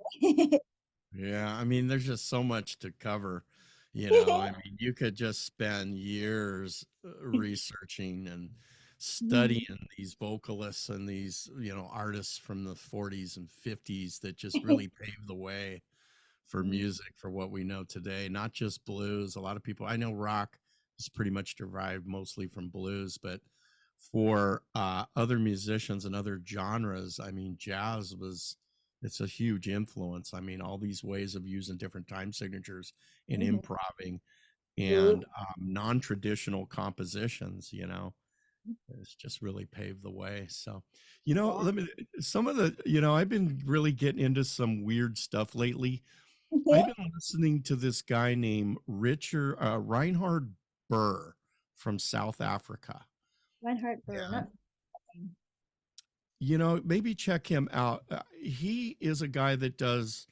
Yeah, I mean, there's just so much to cover. I mean, you could just spend years researching and studying these vocalists and these, artists from the 40s and 50s that just really paved the way for music for what we know today, not just blues. A lot of people, I know rock is pretty much derived mostly from blues, but for other musicians and other genres, I mean, jazz it's a huge influence. I mean, all these ways of using different time signatures and Mhm. improving Groove. and non-traditional compositions, it's just really paved the way. So, Yeah. let me, some of the, I've been really getting into some weird stuff lately. I've been listening to this guy named Reinhard Burr from South Africa. Reinhard Burr, And, not maybe check him out. He is a guy that does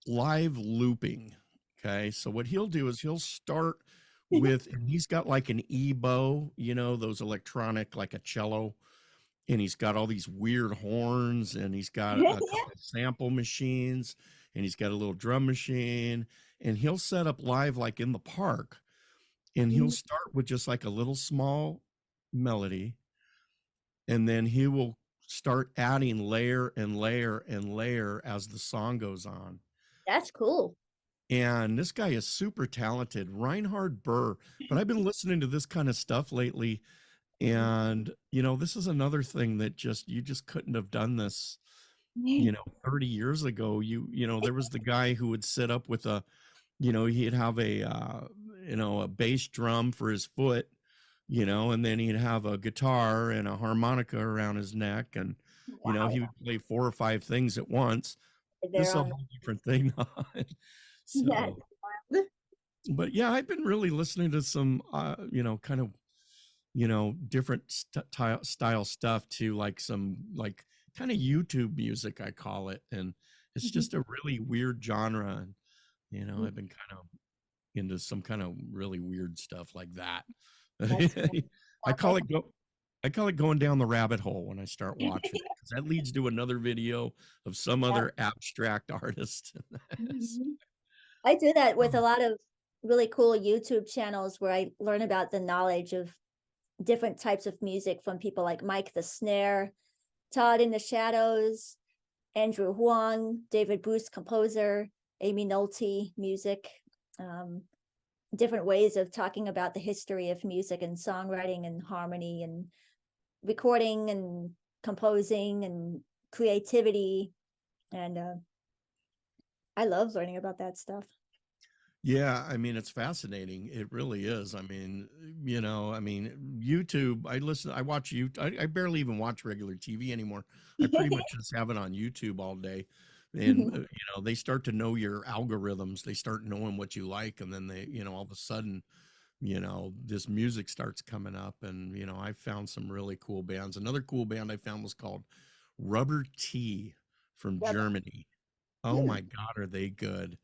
live looping. Okay. So what he'll do is he'll start with, and he's got like an ebow, those electronic, like a cello, and he's got all these weird horns, and he's got a couple sample machines, and he's got a little drum machine, and he'll set up live like in the park, and he'll start with just like a little small melody, and then he will start adding layer and layer and layer as the song goes on. That's cool. And this guy is super talented, Reinhard Burr. But I've been listening to this kind of stuff lately. And, this is another thing that you just couldn't have done this, 30 years ago. There was the guy who would sit up with he'd have a bass drum for his foot, and then he'd have a guitar and a harmonica around his neck. And, Wow. he would play 4 or 5 things at once. This is They're a on whole different thing. that. So, but yeah, I've been really listening to some, kind of, different style stuff too, like some like kind of YouTube music, I call it. And it's just a really weird genre. And, I've been kind of into some kind of really weird stuff like that. That's I call it going down the rabbit hole when I start watching it, because that leads to another video of some other abstract artist. I do that with a lot of really cool YouTube channels where I learn about the knowledge of different types of music from people like Mike the Snare, Todd in the Shadows, Andrew Huang, David Bruce, composer, Amy Nolte, music, different ways of talking about the history of music and songwriting and harmony and recording and composing and creativity. And I love learning about that stuff. Yeah, I mean, it's fascinating. It really is. I mean, YouTube, I watch you. I barely even watch regular TV anymore. I pretty much just have it on YouTube all day. And, they start to know your algorithms. They start knowing what you like. And then they, all of a sudden, this music starts coming up. And, I found some really cool bands. Another cool band I found was called Rubber Tea from Germany. Oh my God, are they good?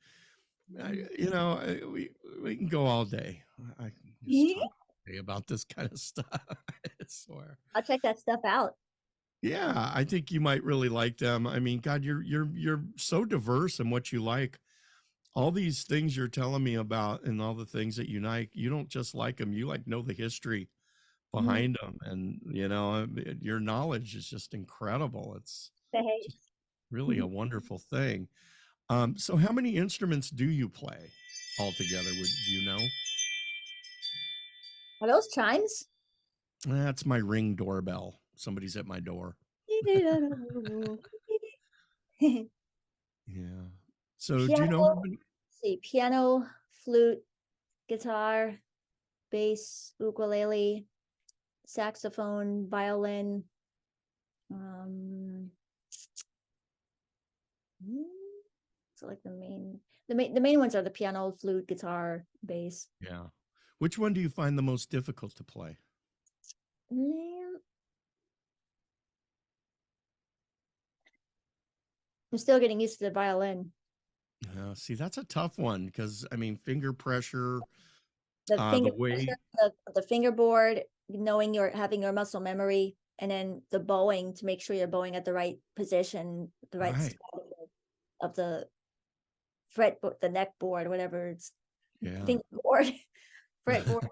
We can go all day. I can just talk all day about this kind of stuff. I swear. I'll check that stuff out. Yeah, I think you might really like them. I mean, God, you're so diverse in what you like. All these things you're telling me about and all the things that you like, you don't just like them, you know the history behind them. And your knowledge is just incredible. It's just really a wonderful thing. So how many instruments do you play altogether? Do you know? Are those chimes? That's my Ring doorbell. Somebody's at my door. Yeah. So do you know how many? Piano, flute, guitar, bass, ukulele, saxophone, violin. So like the main ones are the piano, flute, guitar, bass. Yeah. Which one do you find the most difficult to play? I'm still getting used to the violin. See, that's a tough one because I mean, finger pressure, The finger the way. pressure, the fingerboard, knowing having your muscle memory, and then the bowing to make sure you're bowing at the right position, the right Right. spot of the fretboard, the neck board, whatever it's Yeah. fingerboard, fretboard.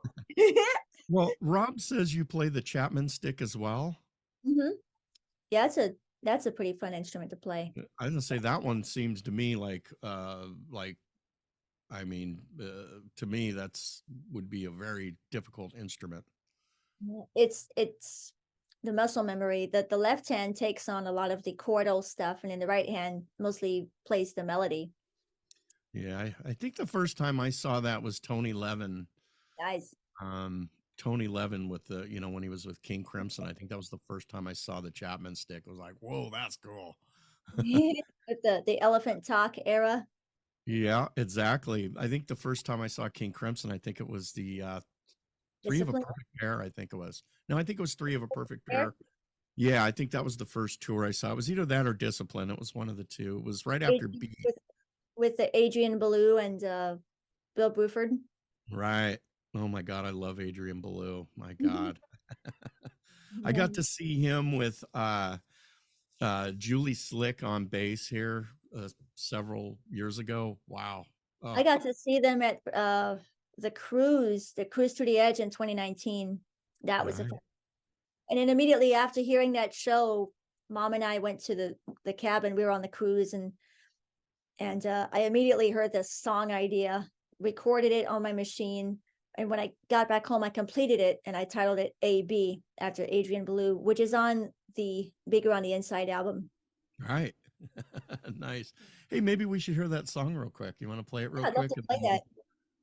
Well, Rob says you play the Chapman stick as well. Yeah, that's a pretty fun instrument to play. I was gonna say that one seems to me like to me would be a very difficult instrument. It's the muscle memory that the left hand takes on a lot of the chordal stuff, and then the right hand mostly plays the melody. Yeah, I think the first time I saw that was Tony Levin. Nice. Tony Levin with the, when he was with King Crimson. I think that was the first time I saw the Chapman stick. I was like, whoa, that's cool. With the Elephant Talk era. Yeah, exactly. I think the first time I saw King Crimson, I think it was the Three of a Perfect Pair. I think it was. No, I think it was Three of a Perfect Pair. Yeah, I think that was the first tour I saw. It was either that or Discipline. It was one of the two. It was right after B. With the Adrian Belew and Bill Bruford. Right. Oh my God, I love Adrian Belew. My God. I got to see him with Julie Slick on bass here several years ago. Wow. Oh. I got to see them at the Cruise to the Edge in 2019. That was and then immediately after hearing that show, Mom and I went to the cabin. We were on the cruise, and And I immediately heard this song idea, recorded it on my machine. And when I got back home, I completed it and I titled it AB after Adrian Belew, which is on the Bigger on the Inside album. Right. Nice. Hey, maybe we should hear that song real quick. You want to play it real I'd love quick? to play that.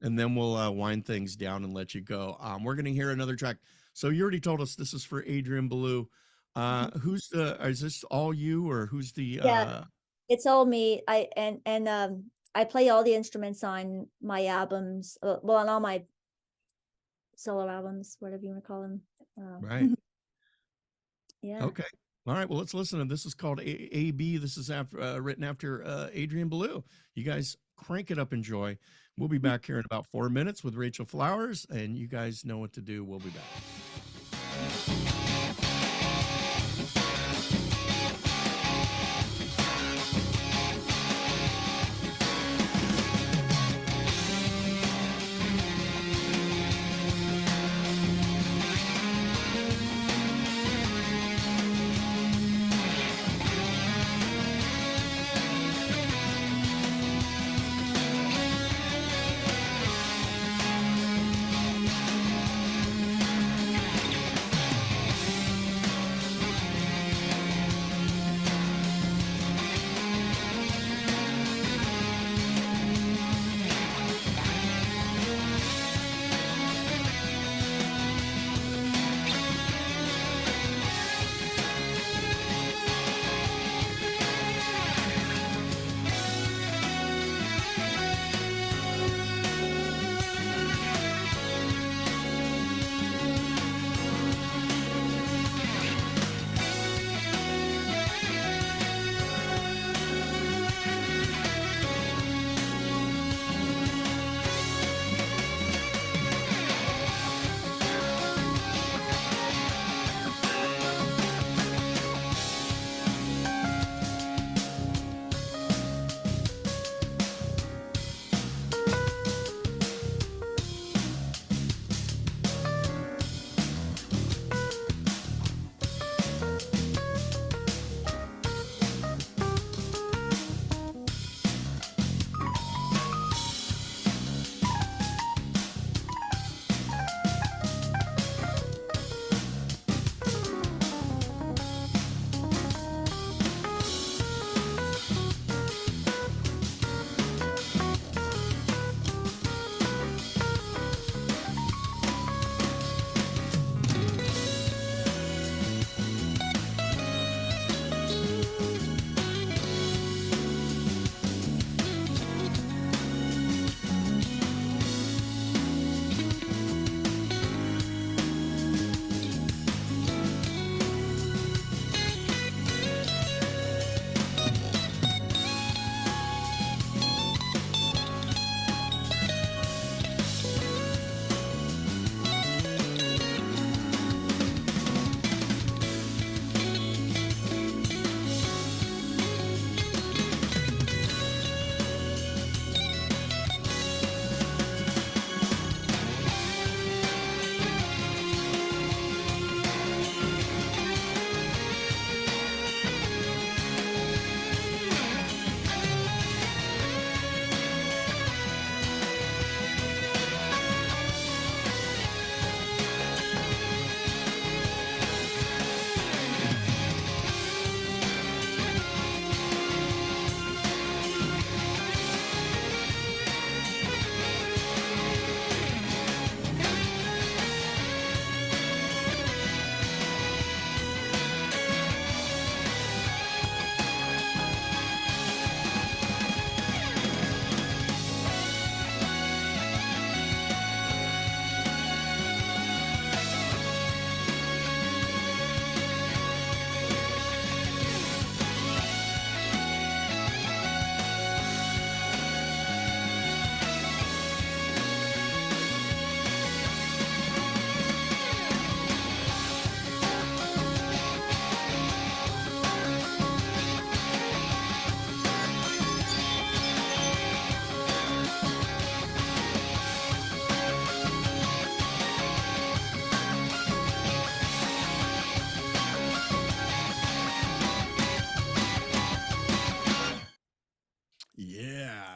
And then we'll wind things down and let you go. We're going to hear another track. So you already told us this is for Adrian Belew. Who's is this all you, or who's the Yeah. It's all me. I play all the instruments on my albums, well, on all my solo albums, whatever you want to call them. right? Yeah. Okay. All right. Well, let's listen. And this is called AB. This is after written after Adrian Belew. You guys crank it up, enjoy. We'll be back here in about 4 minutes with Rachel Flowers, and you guys know what to do. We'll be back.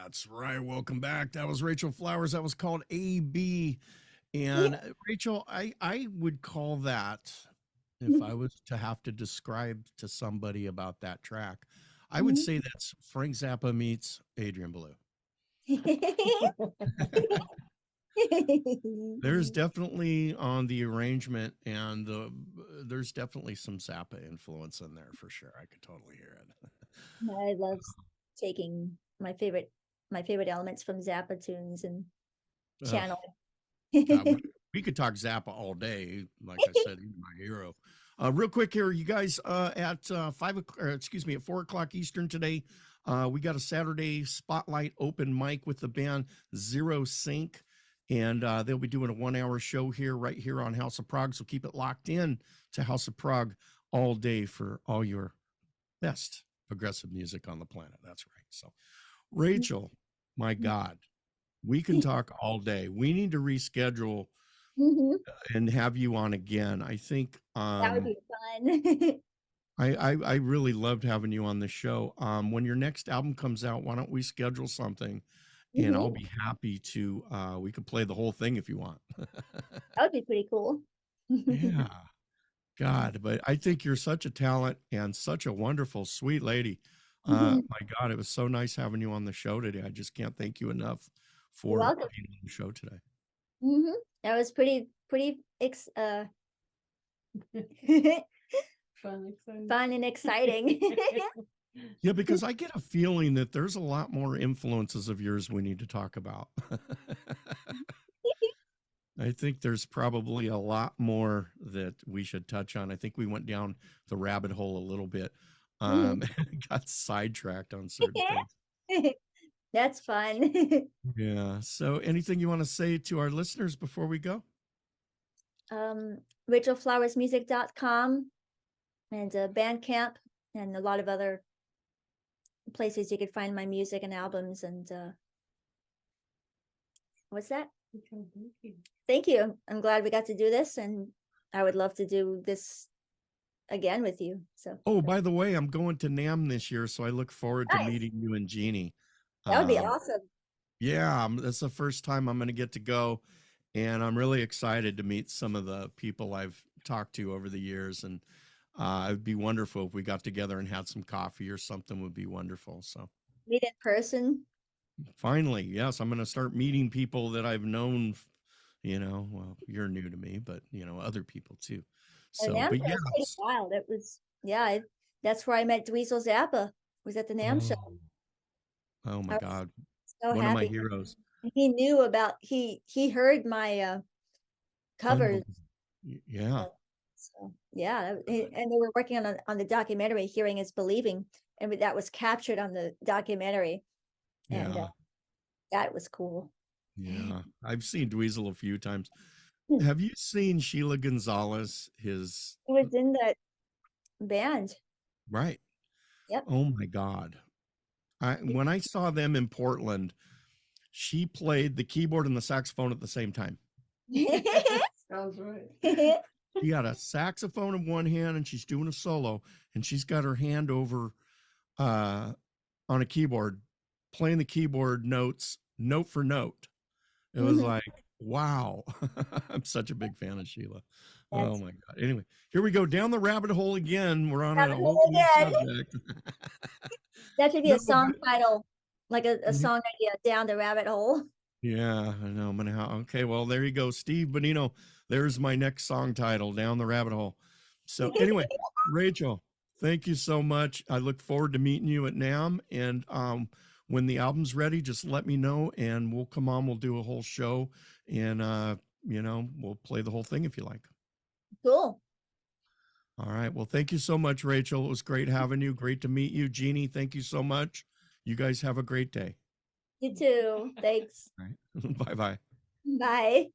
That's right. Welcome back. That was Rachel Flowers. That was called AB. And Rachel, I would call that, if I was to have to describe to somebody about that track, I would say that's Frank Zappa meets Adrian Belew. There's definitely on the arrangement and there's definitely some Zappa influence in there for sure. I could totally hear it. I love taking my favorite elements from Zappa tunes and Ugh. channeling. God, we could talk Zappa all day. Like I said, he's my hero. Real quick here, you guys, at 4 o'clock Eastern today, we got a Saturday spotlight open mic with the band Zero Sync, and they'll be doing a 1-hour show here, right here on House of Prog. So keep it locked in to House of Prog all day for all your best progressive music on the planet. That's right. So, Rachel, my God, we can talk all day. We need to reschedule and have you on again. I think That would be fun. I really loved having you on the show. When your next album comes out, why don't we schedule something and I'll be happy to we could play the whole thing if you want. That would be pretty cool. Yeah. God, but I think you're such a talent and such a wonderful, sweet lady. My God, it was so nice having you on the show today. I just can't thank you enough for welcome. being on the show today. That was pretty fun and exciting. Yeah, because I get a feeling that there's a lot more influences of yours we need to talk about. I think there's probably a lot more that we should touch on. I think we went down the rabbit hole a little bit, got sidetracked on certain things. That's fun. Yeah. So anything you want to say to our listeners before we go? RachelFlowersMusic.com and Bandcamp and a lot of other places you could find my music and albums. And what's that? Thank you. I'm glad we got to do this, and I would love to do this again with you. So, oh, by the way, I'm going to NAMM this year, so I look forward to meeting you and Jeannie. That would be awesome. Yeah, that's the first time I'm going to get to go, and I'm really excited to meet some of the people I've talked to over the years, and it'd be wonderful if we got together and had some coffee or something. Would be wonderful. So meet in person. Finally, yes, I'm going to start meeting people that I've known. Well, you're new to me, but other people too. So, but yeah, wild. It was, that's where I met Dweezil Zappa. Was at the NAMM show. Oh my God, so one happy. of my heroes. He knew about he heard my covers. Yeah. So yeah, and they were working on the documentary "Hearing Is Believing," and that was captured on the documentary. And that was cool. Yeah, I've seen Dweezil a few times. Have you seen Sheila Gonzalez? He was in that band. Right. Yep. Oh my God. When I saw them in Portland, she played the keyboard and the saxophone at the same time. Sounds right. She got a saxophone in one hand and she's doing a solo, and she's got her hand over on a keyboard, playing the keyboard notes, note for note. It was like, wow. I'm such a big fan of Sheila. Oh my God. Anyway, here we go down the rabbit hole again. We're on a whole new subject. That should be a song title, like a song idea, Down the Rabbit Hole. Yeah, I know. Okay, well, there you go. Steve Bonino. There's my next song title, Down the Rabbit Hole. So anyway, Rachel, thank you so much. I look forward to meeting you at NAMM. And when the album's ready, just let me know and we'll come on. We'll do a whole show and, we'll play the whole thing if you like. Cool. All right. Well, thank you so much, Rachel. It was great having you. Great to meet you. Jeannie, thank you so much. You guys have a great day. You too. Thanks. All right. Bye-bye. Bye.